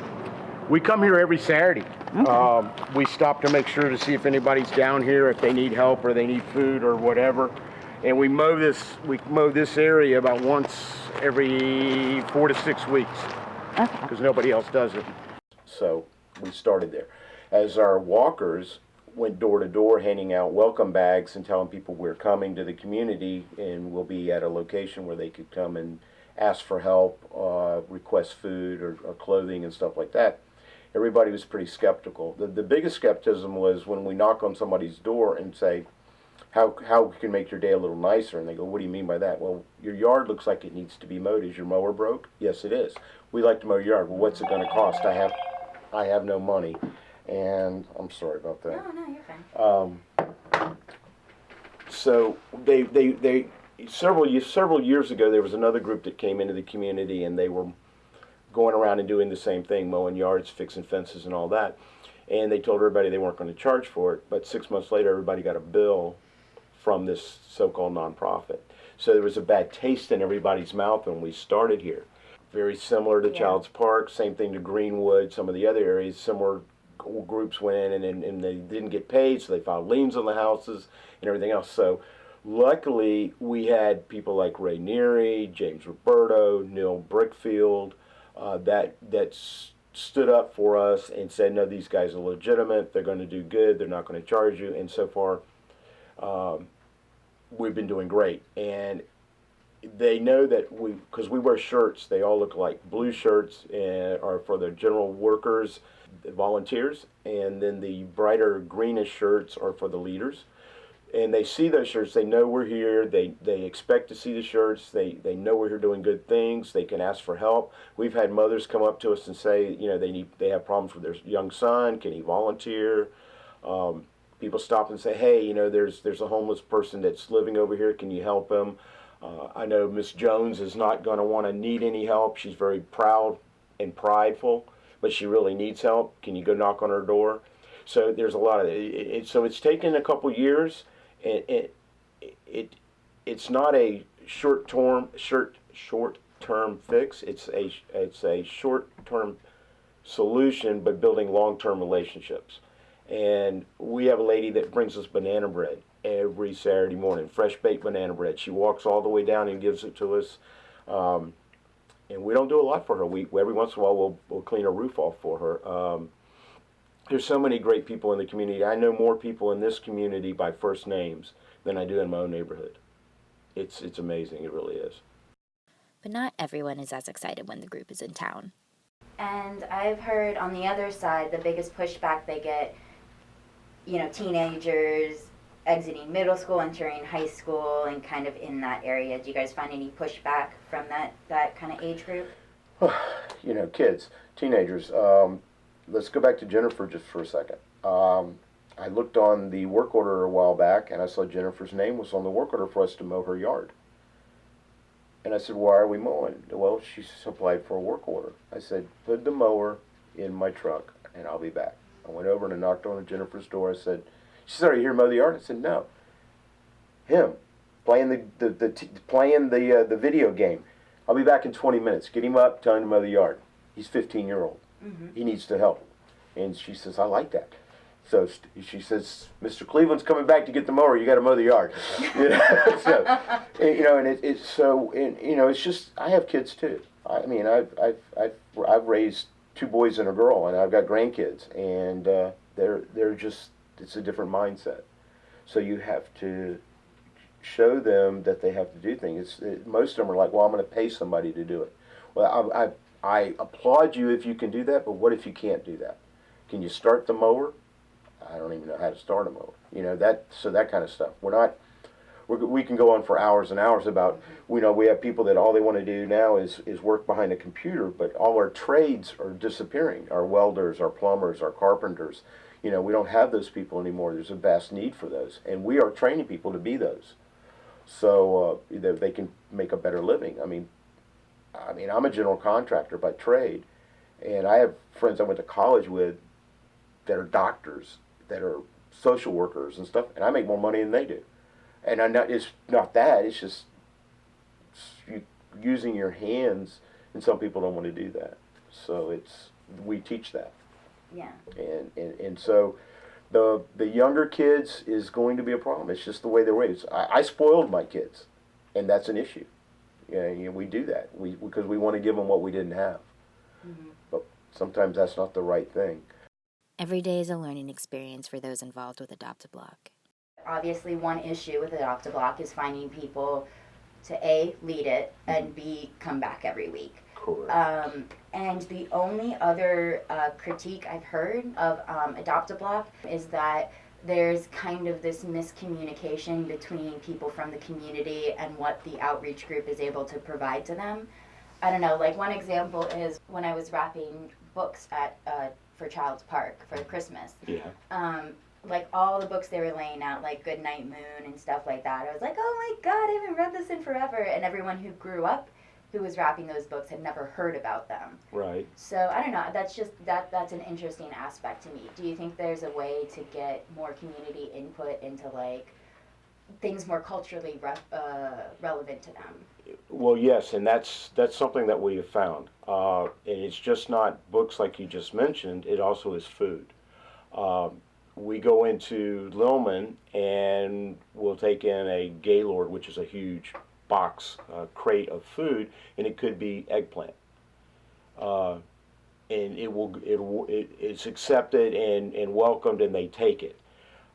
Speaker 4: We come here every Saturday.
Speaker 3: Okay.
Speaker 4: We stop to make sure to see if anybody's down here, if they need help or they need food or whatever. And we mow this area about once every 4 to 6 weeks.
Speaker 3: Okay.
Speaker 4: Because nobody else does it.
Speaker 2: So we started there. As our walkers went door to door handing out welcome bags and telling people we're coming to the community and we'll be at a location where they could come and ask for help, request food or clothing and stuff like that, everybody was pretty skeptical. The biggest skepticism was when we knock on somebody's door and say, how we can make your day a little nicer, and they go, what do you mean by that? Well, your yard looks like it needs to be mowed. Is your mower broke? Yes, it is. We like to mow your yard. Well, what's it going to cost? I have no money. and I'm sorry about that.
Speaker 1: No, you're fine.
Speaker 2: So several years ago, there was another group that came into the community, and they were going around and doing the same thing, mowing yards, fixing fences, and all that. And they told everybody they weren't going to charge for it. But 6 months later, everybody got a bill from this so-called nonprofit. So there was a bad taste in everybody's mouth when we started here. Very similar to Child's Park, same thing to Greenwood, some of the other areas. Similar groups went in and they didn't get paid, so they filed liens on the houses and everything else. So luckily, we had people like Ray Neary, James Roberto, Neil Brickfield, that stood up for us and said, no, these guys are legitimate, they're going to do good, they're not going to charge you. And so far, we've been doing great. And they know that because we wear shirts, they all look like blue shirts and are for the general workers, the volunteers, and then the brighter greenish shirts are for the leaders. And they see those shirts, they know we're here, they expect to see the shirts, they know we're here doing good things, they can ask for help. We've had mothers come up to us and say, you know, they have problems with their young son, can he volunteer? People stop and say, hey, you know, there's a homeless person that's living over here, can you help him? I know Miss Jones is not going to want to need any help, she's very proud and prideful, but she really needs help, can you go knock on her door? So there's a lot of it. So it's taken a couple years. It's not a short-term fix. It's a short-term solution, but building long-term relationships. And we have a lady that brings us banana bread every Saturday morning, fresh baked banana bread. She walks all the way down and gives it to us. And we don't do a lot for her. Every once in a while we'll clean her roof off for her. There's so many great people in the community. I know more people in this community by first names than I do in my own neighborhood. It's amazing, it really is.
Speaker 3: But not everyone is as excited when the group is in town.
Speaker 1: And I've heard on the other side, the biggest pushback they get, you know, teenagers exiting middle school, entering high school, and kind of in that area. Do you guys find any pushback from that kind of age group?
Speaker 2: You know, kids, teenagers. Let's go back to Jennifer just for a second. I looked on the work order a while back, and I saw Jennifer's name was on the work order for us to mow her yard. And I said, why are we mowing? Well, she applied for a work order. I said, put the mower in my truck, and I'll be back. I went over and I knocked on Jennifer's door. I said, she said, are you here to mow the yard? I said, no. Him, playing the video game. I'll be back in 20 minutes. Get him up, tell him to mow the yard. He's 15-year-old. Mm-hmm. He needs to help. And she says, I like that. So she says, Mr. Cleveland's coming back to get the mower. You got to mow the yard. You know? So, you know, and it's so, and, you know, it's just, I have kids too. I mean, I've raised 2 boys and a girl, and I've got grandkids, and they're just, it's a different mindset. So you have to show them that they have to do things. Most of them are like, well, I'm going to pay somebody to do it. Well, I applaud you if you can do that, but what if you can't do that? Can you start the mower? I don't even know how to start a mower. You know, that kind of stuff. We can go on for hours and hours about, you know, we have people that all they want to do now is work behind a computer, but all our trades are disappearing. Our welders, our plumbers, our carpenters. You know, we don't have those people anymore. There's a vast need for those, and we are training people to be those, so that they can make a better living. I mean, I'm a general contractor by trade, and I have friends I went to college with that are doctors, that are social workers and stuff, and I make more money than they do. And it's not that, it's just using your hands, and some people don't want to do that. So we teach that.
Speaker 1: Yeah.
Speaker 2: And so the younger kids is going to be a problem. It's just the way they're raised. I spoiled my kids, and that's an issue. Yeah, we do that because we want to give them what we didn't have. Mm-hmm. But sometimes that's not the right thing.
Speaker 3: Every day is a learning experience for those involved with Adopt a Block.
Speaker 1: Obviously, one issue with Adopt a Block is finding people to A, lead it, and B, come back every week.
Speaker 2: Correct.
Speaker 1: And the only other critique I've heard of Adopt a Block is that there's kind of this miscommunication between people from the community and what the outreach group is able to provide to them. I don't know, like one example is when I was wrapping books at for Child's Park for Christmas.
Speaker 2: Yeah.
Speaker 1: Like all the books they were laying out, like Goodnight Moon and stuff like that. I was like, oh my God, I haven't read this in forever. And everyone who grew up who was wrapping those books had never heard about them.
Speaker 2: Right.
Speaker 1: So I don't know. That's just that's an interesting aspect to me. Do you think there's a way to get more community input into like things more culturally relevant to them?
Speaker 2: Well, yes, and that's something that we have found. And it's just not books like you just mentioned. It also is food. We go into Lealman and we'll take in a Gaylord, which is a huge box crate of food, and it could be eggplant. And it's accepted and welcomed, and they take it.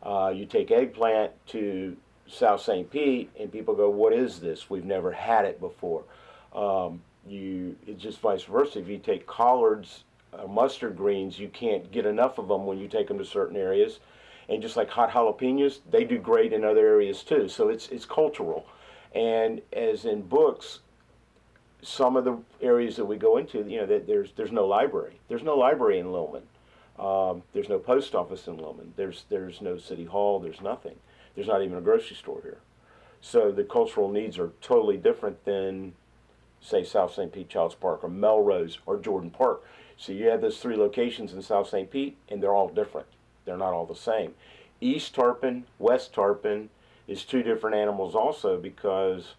Speaker 2: You take eggplant to South St. Pete, and people go, "What is this? We've never had it before." It's just vice versa. If you take collards, mustard greens, you can't get enough of them when you take them to certain areas. And just like hot jalapenos, they do great in other areas too. So it's cultural. And as in books, some of the areas that we go into, that there's no library. There's no library in Lealman. There's no post office in Lealman. There's no city hall. There's nothing. There's not even a grocery store here. So the cultural needs are totally different than, say, South St. Pete Child's Park or Melrose or Jordan Park. So you have those three locations in South St. Pete, and they're all different. They're not all the same. East Tarpon, West Tarpon is two different animals also, because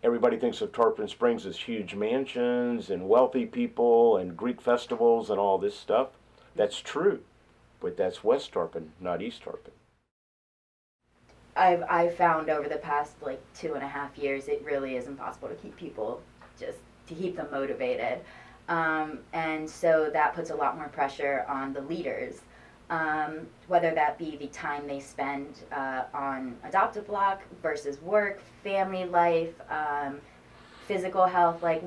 Speaker 2: everybody thinks of Tarpon Springs as huge mansions and wealthy people and Greek festivals and all this stuff. That's true, but that's West Tarpon, not East Tarpon.
Speaker 1: I've found over the past like 2.5 years, it really is impossible to keep people, just to keep them motivated. And so that puts a lot more pressure on the leaders, whether that be the time they spend on Adopt-A-Block versus work, family life, physical health. Like,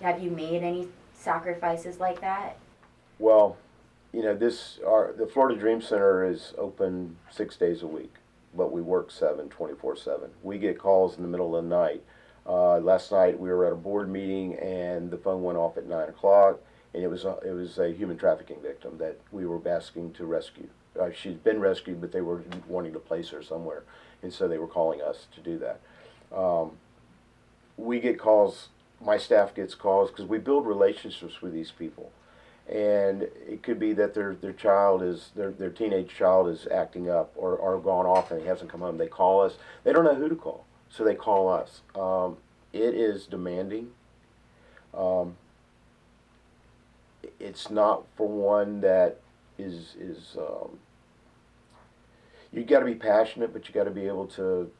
Speaker 1: have you made any sacrifices like that?
Speaker 2: Well, the Florida Dream Center is open 6 days a week, but we work 24/7. We get calls in the middle of the night. Last night we were at a board meeting and the phone went off at 9 o'clock, and it was a human trafficking victim that we were asking to rescue. She's been rescued, but they were wanting to place her somewhere, and so they were calling us to do that. We get calls. My staff gets calls because we build relationships with these people. And it could be that their teenage child is acting up or gone off and he hasn't come home. They call us. They don't know who to call, so they call us. It is demanding. It's not for one that is you got to be passionate, but you got to be able to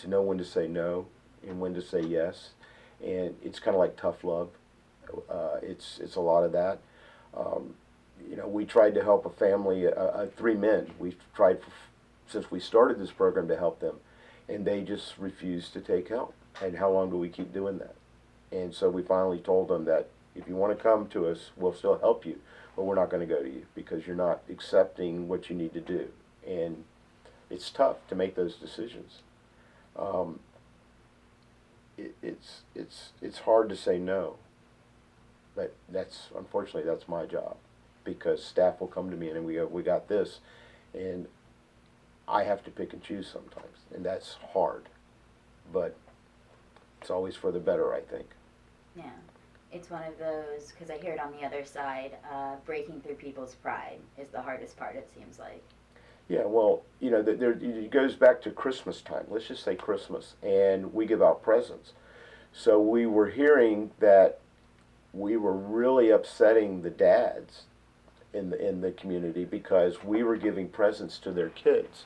Speaker 2: know when to say no and when to say yes. And it's kind of like tough love. It's a lot of that. We tried to help a family, 3 men. We've tried since we started this program to help them, and they just refused to take help. And how long do we keep doing that? And so we finally told them that if you want to come to us, we'll still help you, but we're not going to go to you because you're not accepting what you need to do. And it's tough to make those decisions. It's hard to say no. But unfortunately that's my job, because staff will come to me and we go, "We got this," and I have to pick and choose sometimes, and that's hard, but it's always for the better, I think.
Speaker 1: Yeah, it's one of those, because I hear it on the other side, breaking through people's pride is the hardest part, it seems like.
Speaker 2: Yeah, well, it goes back to Christmas time. Let's just say Christmas, and we give out presents. So we were hearing that we were really upsetting the dads in the community because we were giving presents to their kids.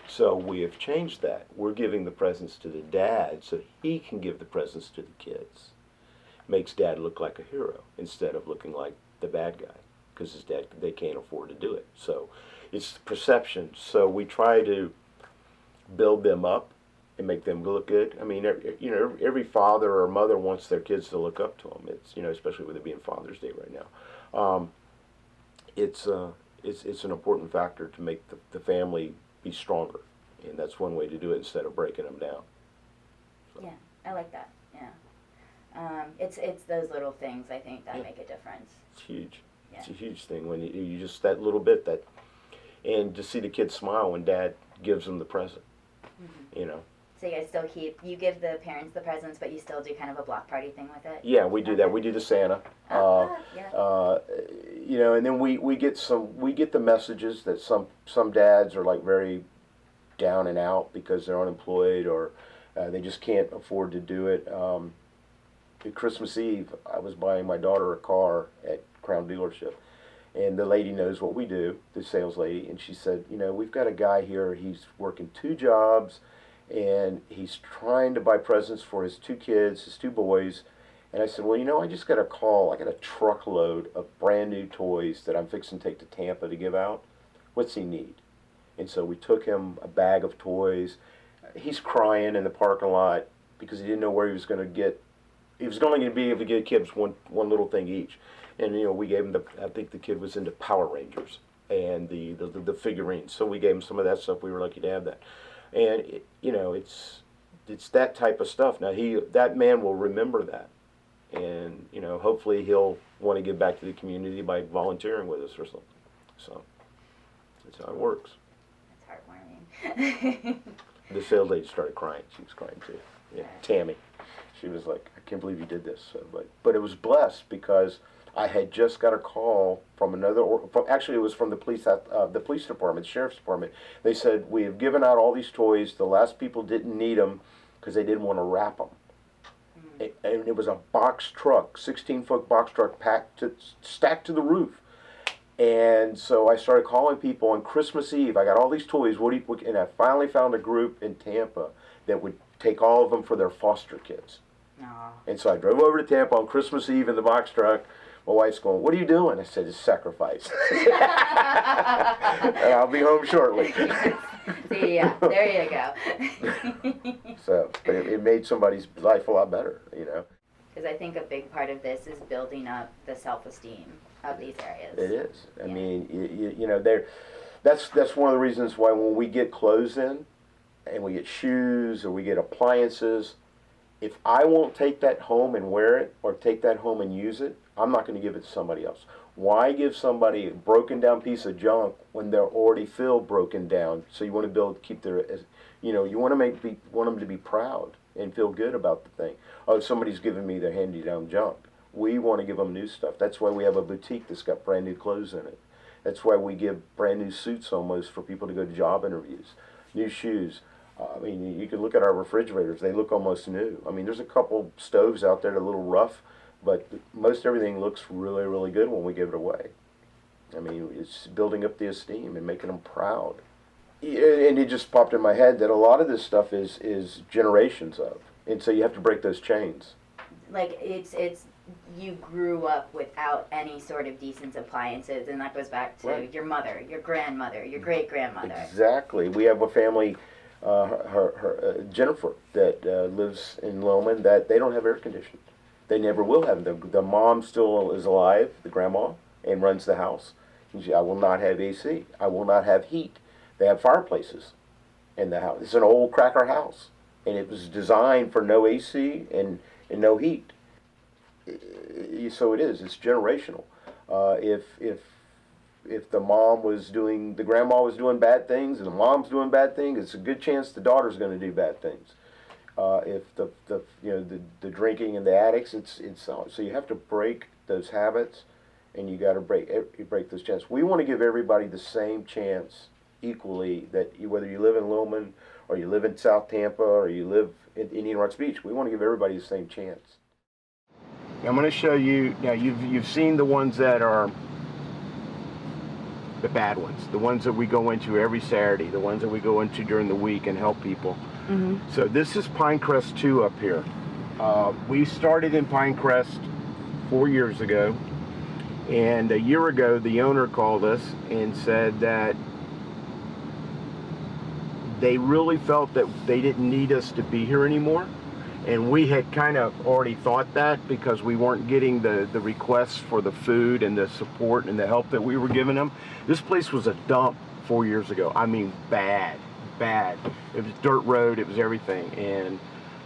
Speaker 2: So we have changed that. We're giving the presents to the dad so he can give the presents to the kids. Makes dad look like a hero instead of looking like the bad guy, because his dad, they can't afford to do it. So it's perception. So we try to build them up and make them look good. I mean, every father or mother wants their kids to look up to them. It's, especially with it being Father's Day right now. It's an important factor to make the family be stronger, and that's one way to do it instead of breaking them down. So.
Speaker 1: Yeah, I like that. Yeah. It's those little things, I think, that make a difference.
Speaker 2: It's huge.
Speaker 1: Yeah.
Speaker 2: It's a huge thing when you just that little bit that, and to see the kids smile when Dad gives them the present, you know.
Speaker 1: So you guys still you give the parents the presents, but you still do kind of a block party thing with it?
Speaker 2: Yeah, we do that. We do the Santa.
Speaker 1: Yeah.
Speaker 2: You know, and then we get the messages that some dads are like very down and out because they're unemployed or they just can't afford to do it. At Christmas Eve, I was buying my daughter a car at Crown dealership, and the lady knows what we do, the sales lady, and she said, you know, we've got a guy here, he's working 2 jobs, and he's trying to buy presents for his 2 kids, his 2 boys. And I said, well, you know, I just got a call. I got a truckload of brand new toys that I'm fixing to take to Tampa to give out. What's he need? And so we took him a bag of toys. He's crying in the parking lot because he didn't know where he was going to get. He was only going to be able to get kids one little thing each. And, you know, we gave him I think the kid was into Power Rangers and the figurines. So we gave him some of that stuff. We were lucky to have that. And, you know, it's that type of stuff. Now, that man will remember that. And, you know, hopefully he'll want to give back to the community by volunteering with us or something. So that's how it works.
Speaker 1: That's heartwarming.
Speaker 2: The sales lady started crying. She was crying too. Yeah, Tammy. She was like, I can't believe you did this. So, but it was blessed because I had just got a call from actually it was from the police department, the sheriff's department. They said, we have given out all these toys. The last people didn't need them because they didn't want to wrap them. And it was a box truck, 16-foot box truck stacked to the roof. And so I started calling people on Christmas Eve. I got all these toys. And I finally found a group in Tampa that would take all of them for their foster kids.
Speaker 1: Aww.
Speaker 2: And so I drove over to Tampa on Christmas Eve in the box truck. My wife's going, what are you doing? I said, it's sacrifice. I'll be home shortly.
Speaker 1: See, yeah, there you go.
Speaker 2: So, but it made somebody's life a lot better, you know.
Speaker 1: Because I think a big part of this is building up the self-esteem of these areas.
Speaker 2: It is. I mean, you know, that's one of the reasons why when we get clothes in, and we get shoes or we get appliances, if I won't take that home and wear it or take that home and use it, I'm not going to give it to somebody else. Why give somebody a broken down piece of junk when they're already feel broken down? So you want to keep their, you know, you want them to be proud and feel good about the thing. Oh, somebody's giving me their handy down junk. We want to give them new stuff. That's why we have a boutique that's got brand new clothes in it. That's why we give brand new suits almost for people to go to job interviews, new shoes. I mean, you can look at our refrigerators. They look almost new. I mean, there's a couple stoves out there that are a little rough, but most everything looks really, really good when we give it away. I mean, it's building up the esteem and making them proud. And it just popped in my head that a lot of this stuff is generations of. And so you have to break those chains.
Speaker 1: Like, it's you grew up without any sort of decent appliances, and that goes back to your mother, your grandmother, your great-grandmother.
Speaker 2: Exactly. We have a family, Jennifer, that lives in Lealman, that they don't have air conditioning. They never will have. The mom still is alive, the grandma, and runs the house. And I will not have AC. I will not have heat. They have fireplaces in the house. It's an old cracker house, and it was designed for no AC and no heat. So it is. It's generational. If the grandma was doing bad things, and the mom's doing bad things, it's a good chance the daughter's going to do bad things. If the drinking and the addicts, it's so you have to break those habits, and you got to break those chances. We want to give everybody the same chance equally, that whether you live in Lealman or you live in South Tampa or you live in Indian Rocks Beach, we want to give everybody the same chance. I'm going to show you now. You've seen the ones that are the bad ones, the ones that we go into every Saturday, the ones that we go into during the week and help people. Mm-hmm. So this is Pinecrest 2 up here. We started in Pinecrest 4 years ago, and a year ago the owner called us and said that they really felt that they didn't need us to be here anymore. And we had kind of already thought that because we weren't getting the requests for the food and the support and the help that we were giving them. This place was a dump 4 years ago. I mean, bad. It was dirt road, it was everything. And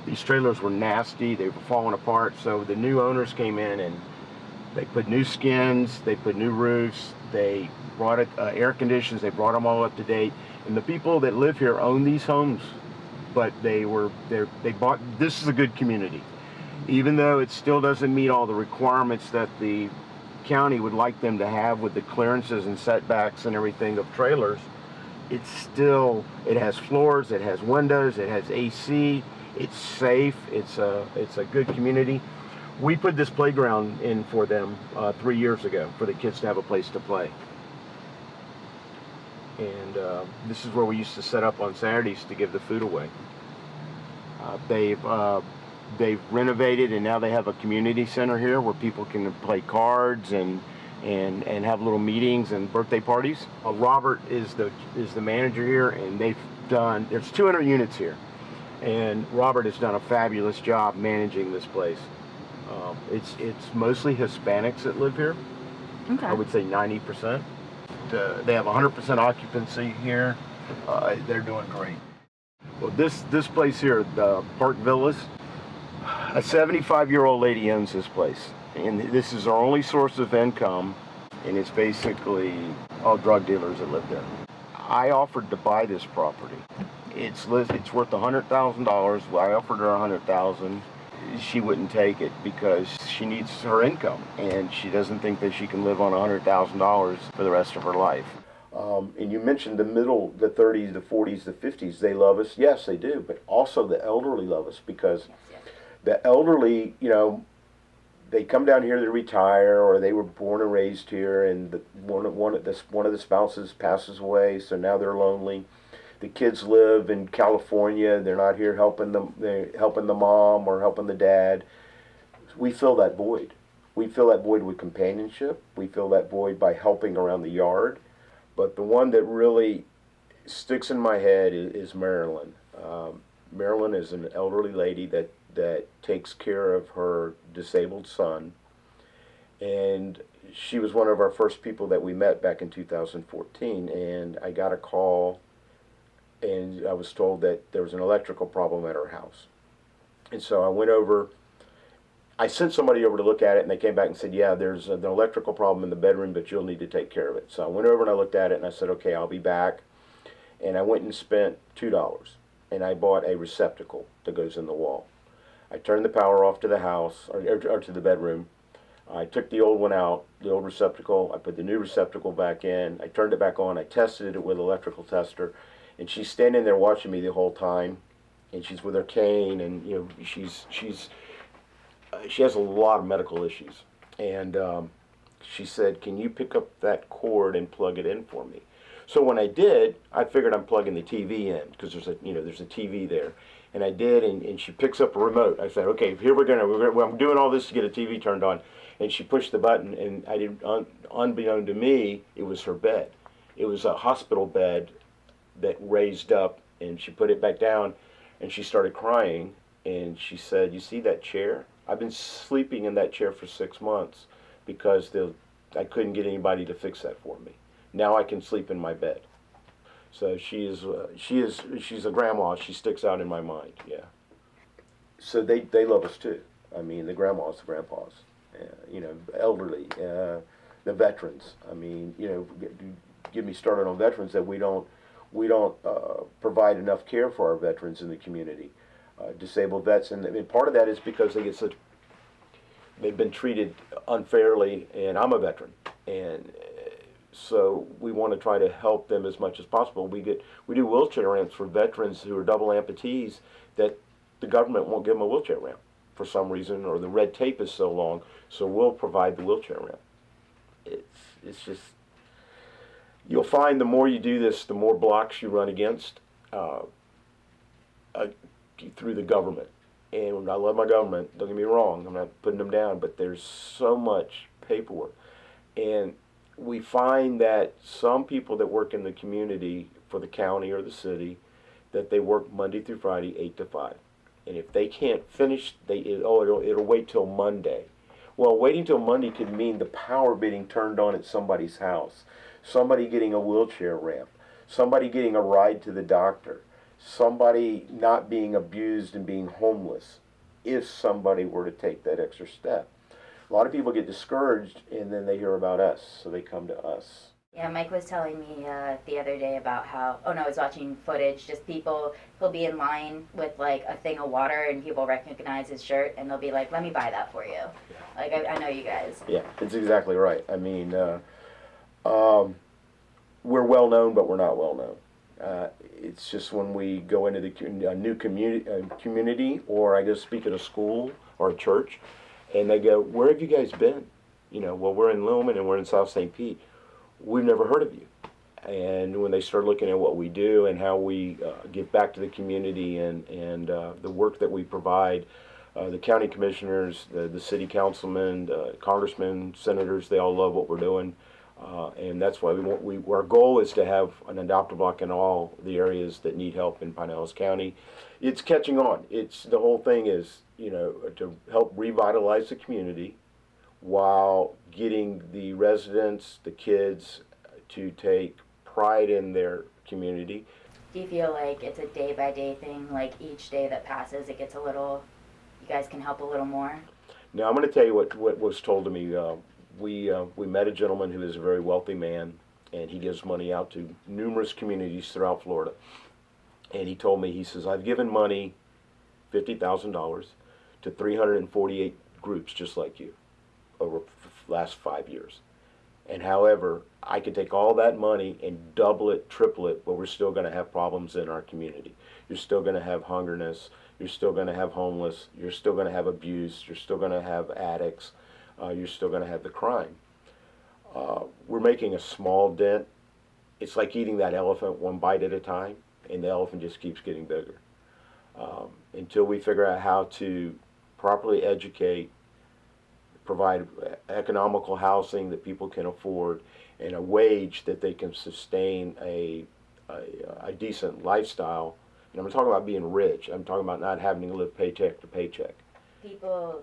Speaker 4: These trailers were nasty, they were falling apart, so the new owners came in and they put new skins, they put new roofs, they brought it, air conditions, they brought them all up to date. And the people that live here own these homes, but they bought, this is a good community. Even though it still doesn't meet all the requirements that the county would like them to have with the clearances and setbacks and everything of trailers, it's still, it has floors, it has windows, it has AC, it's safe, it's a good community. We put this playground in for them 3 years ago for the kids to have a place to play. And this is where we used to set up on Saturdays to give the food away. They've renovated, and now they have a community center here where people can play cards and have little meetings and birthday parties. Robert is the manager here, and there's 200 units here, and Robert has done a fabulous job managing this place. It's mostly Hispanics that live here.
Speaker 1: Okay.
Speaker 4: I would say 90%. They have 100% occupancy here. They're doing great. Well, this place here, the Park Villas, a 75-year-old lady owns this place, and this is our only source of income, and it's basically all drug dealers that live there. I offered to buy this property. It's worth $100,000. I offered her $100,000. She wouldn't take it because she needs her income, and she doesn't think that she can live on $100,000 for the rest of her life. And you mentioned the 30s, the 40s, the 50s, they love us. Yes, they do, but also the elderly love us because the elderly, they come down here to retire, or they were born and raised here, and one of the spouses passes away, so now they're lonely. The kids live in California. They're not here helping the mom or helping the dad. We fill that void. We fill that void with companionship. We fill that void by helping around the yard. But the one that really sticks in my head is Marilyn. Marilyn is an elderly lady that takes care of her disabled son. And she was one of our first people that we met back in 2014. And I got a call, and I was told that there was an electrical problem at her house. And so I went over, I sent somebody over to look at it, and they came back and said, yeah, there's an electrical problem in the bedroom, but you'll need to take care of it. So I went over and I looked at it, and I said, okay, I'll be back. And I went and spent $2, and I bought a receptacle that goes in the wall. I turned the power off to the house, or to the bedroom. I took the old one out, the old receptacle. I put the new receptacle back in. I turned it back on. I tested it with an electrical tester. And she's standing there watching me the whole time, and she's with her cane, and she has a lot of medical issues. And she said, "Can you pick up that cord and plug it in for me?" So when I did, I figured I'm plugging the TV in because there's a TV there, and I did. And she picks up a remote. I said, "Okay, here I'm doing all this to get a TV turned on," and she pushed the button, and I didn't. Unbeknown to me, it was her bed. It was a hospital bed that raised up, and she put it back down, and she started crying, and she said, "You see that chair? I've been sleeping in that chair for 6 months because I couldn't get anybody to fix that for me. Now I can sleep in my bed." So she's a grandma. She sticks out in my mind. Yeah. So they love us too. I mean, the grandmas, the grandpas, elderly, the veterans. I mean, get me started on veterans that we don't provide enough care for our veterans in the community, disabled vets, and part of that is because they've been treated unfairly, and I'm a veteran, and so we want to try to help them as much as possible. We do wheelchair ramps for veterans who are double amputees that the government won't give them a wheelchair ramp for some reason, or the red tape is so long, so we'll provide the wheelchair ramp. It's just, you'll find the more you do this, the more blocks you run against through the government. And I love my government, don't get me wrong, I'm not putting them down, but there's so much paperwork. And we find that some people that work in the community for the county or the city, that they work Monday through Friday, 8 to 5. And if they can't finish, it'll wait till Monday. Well, waiting till Monday could mean the power being turned on at somebody's house, somebody getting a wheelchair ramp, somebody getting a ride to the doctor.
Speaker 2: somebody not being abused and being homeless if somebody were to take that extra step. A lot of people get discouraged and then they hear about us, so they come to us.
Speaker 1: Yeah, Mike was telling me the other day about how, oh no, I was watching footage, just people, he'll be in line with like a thing of water and people recognize his shirt and they'll be like, let me buy that for you. Like, I know you guys.
Speaker 2: Yeah, it's exactly right. I mean, we're well known, but we're not well known. It's just when we go into a new community, or I go speak at a school or a church, and they go, where have you guys been? You know, well, we're in Lealman and we're in South St. Pete. We've never heard of you. And when they start looking at what we do and how we give back to the community and the work that we provide, the county commissioners, the city councilmen, congressmen, senators, they all love what we're doing. And that's why our goal is to have an adoptive block in all the areas that need help in Pinellas County. It's catching on. The whole thing is, you know, to help revitalize the community while getting the residents, the kids, to take pride in their community.
Speaker 1: Do you feel like it's a day-by-day thing, like each day that passes it gets a little, you guys can help a little more?
Speaker 2: Now I'm going to tell you what was told to me. We met a gentleman who is a very wealthy man, and he gives money out to numerous communities throughout Florida. And he told me, he says, I've given money, $50,000, to 348 groups just like you over the last 5 years. And however, I could take all that money and double it, triple it, but we're still going to have problems in our community. You're still going to have hungerness. You're still going to have homeless. You're still going to have abuse. You're still going to have addicts. You're still going to have the crime. We're making a small dent. It's like eating that elephant one bite at a time, and the elephant just keeps getting bigger. Until we figure out how to properly educate, provide economical housing that people can afford, and a wage that they can sustain a decent lifestyle. And I'm talking about being rich. I'm talking about not having to live paycheck to paycheck.
Speaker 1: People,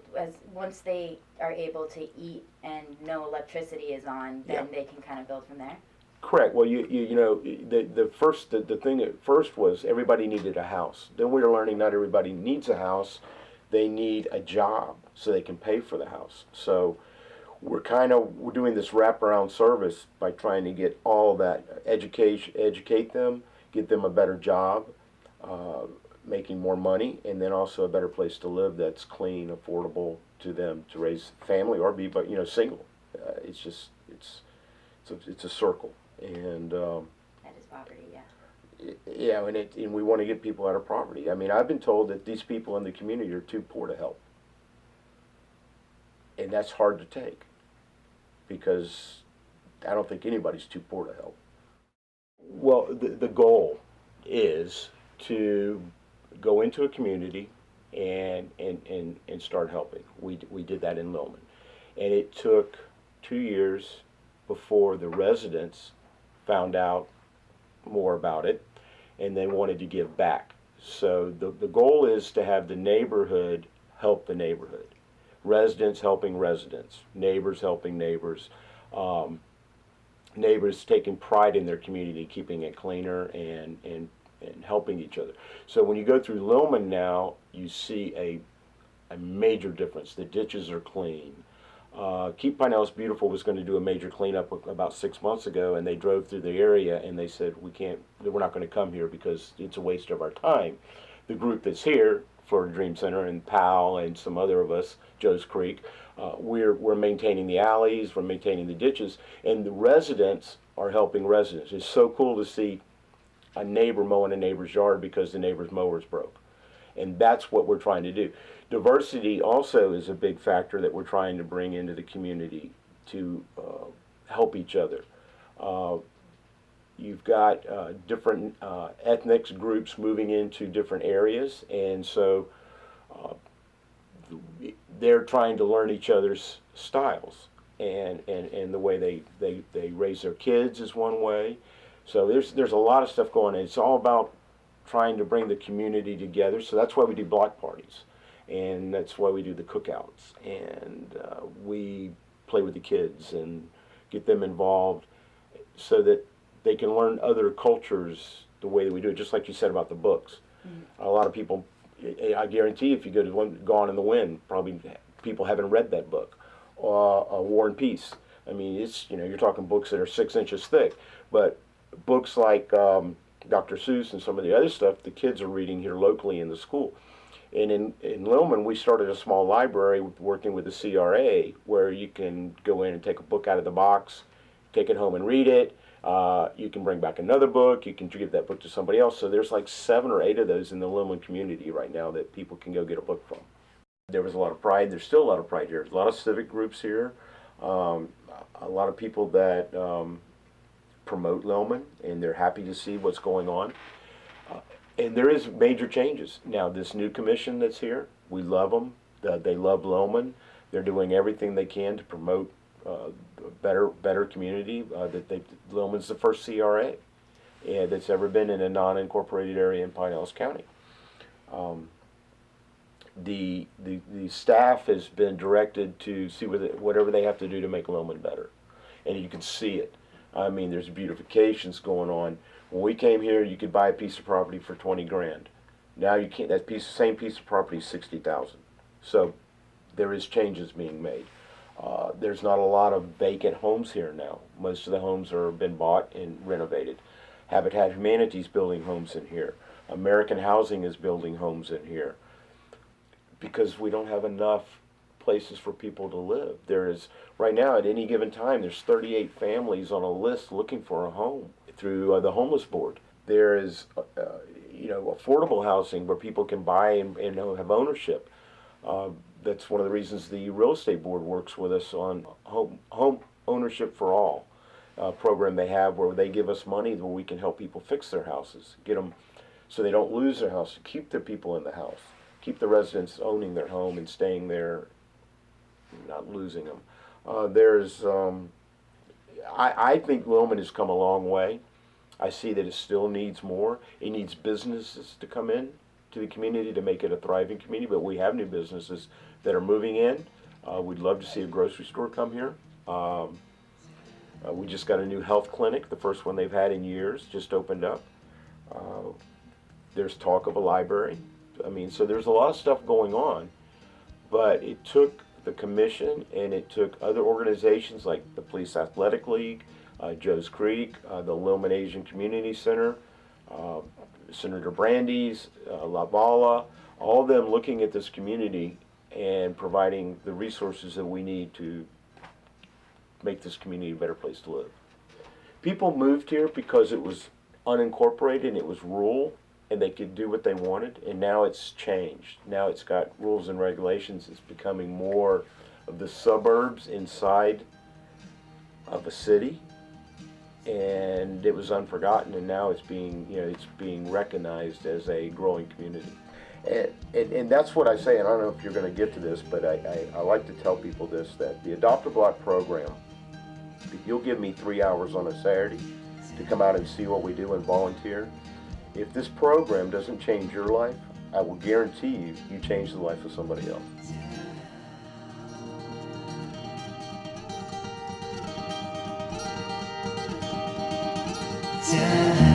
Speaker 1: once they are able to eat and no electricity is on, then they can kind of build from there.
Speaker 2: Correct. Well, you know, the thing at first was everybody needed a house. Then we were learning not everybody needs a house. They need a job so they can pay for the house. So we're doing this wraparound service by trying to get all that educate them, get them a better job, making more money, and then also a better place to live that's clean, affordable to them to raise family or be, but single. It's a circle, and
Speaker 1: that is poverty, yeah.
Speaker 2: Yeah, and we want to get people out of poverty. I mean, I've been told that these people in the community are too poor to help, and that's hard to take because I don't think anybody's too poor to help. Well, the goal is to go into a community and start helping. We did that in Lealman, and it took 2 years before the residents found out more about it and they wanted to give back. So the goal is to have the neighborhood help the neighborhood, residents helping residents, neighbors helping neighbors, neighbors taking pride in their community, keeping it cleaner and helping each other. So when you go through Lealman now, you see a major difference. The ditches are clean. Keep Pinellas Beautiful was going to do a major cleanup about 6 months ago, and they drove through the area and they said, we're not going to come here because it's a waste of our time. The group that's here for Dream Center and PAL and some other of us, Joe's Creek, we're maintaining the alleys, we're maintaining the ditches, and the residents are helping residents. It's so cool to see a neighbor mowing a neighbor's yard because the neighbor's mower's broke. And that's what we're trying to do. Diversity also is a big factor that we're trying to bring into the community to help each other. You've got different ethnic groups moving into different areas, and so they're trying to learn each other's styles, and the way they raise their kids is one way. So there's a lot of stuff going on. It's all about trying to bring the community together. So that's why we do block parties, and that's why we do the cookouts, and we play with the kids and get them involved so that they can learn other cultures, the way that we do it, just like you said about the books. A lot of people, I guarantee if you go to Gone in the Wind, probably people haven't read that book. War and Peace. I mean, it's, you're talking books that are 6 inches thick, but books like Dr. Seuss and some of the other stuff, the kids are reading here locally in the school. And in Lealman, we started a small library working with the CRA where you can go in and take a book out of the box, take it home and read it. You can bring back another book. You can give that book to somebody else. So there's like 7 or 8 of those in the Lealman community right now that people can go get a book from. There was a lot of pride. There's still a lot of pride here. There's a lot of civic groups here. A lot of people that promote Lealman, and they're happy to see what's going on. And there is major changes. Now, this new commission that's here, we love them. They love Lealman. They're doing everything they can to promote a better community. Lealman's the first CRA that's ever been in a non-incorporated area in Pinellas County. The staff has been directed to see whatever they have to do to make Lealman better, and you can see it. I mean, there's beautifications going on. When we came here, you could buy a piece of property for 20 grand. Now you can't. Same piece of property is 60,000. So there is changes being made. There's not a lot of vacant homes here now. Most of the homes are been bought and renovated. Habitat Humanity's building homes in here. American Housing is building homes in here because we don't have enough places for people to live. There is, right now at any given time, there's 38 families on a list looking for a home through the homeless board. There is affordable housing where people can buy and have ownership. That's one of the reasons the real estate board works with us on home ownership for all program they have, where they give us money where we can help people fix their houses, get them so they don't lose their house, keep their people in the house, keep the residents owning their home and staying there, not losing them. I think Lealman has come a long way. I see that it still needs more. It needs businesses to come in to the community to make it a thriving community, but we have new businesses that are moving in. We'd love to see a grocery store come here. We just got a new health clinic, the first one they've had in years, just opened up. There's talk of a library. I mean, so there's a lot of stuff going on, but it took the commission and it took other organizations like the Police Athletic League, Joe's Creek, the Lealman Asian Community Center, Senator Brandy's, La Bala, all of them looking at this community and providing the resources that we need to make this community a better place to live. People moved here because it was unincorporated and it was rural and they could do what they wanted, and now it's changed. Now it's got rules and regulations. It's becoming more of the suburbs inside of a city, and it was unforgotten, and now it's being recognized as a growing community. And that's what I say, and I don't know if you're going to get to this, but I like to tell people this, that the Adopt a Block program, if you'll give me 3 hours on a Saturday to come out and see what we do and volunteer, if this program doesn't change your life, I will guarantee you change the life of somebody else.
Speaker 5: Yeah.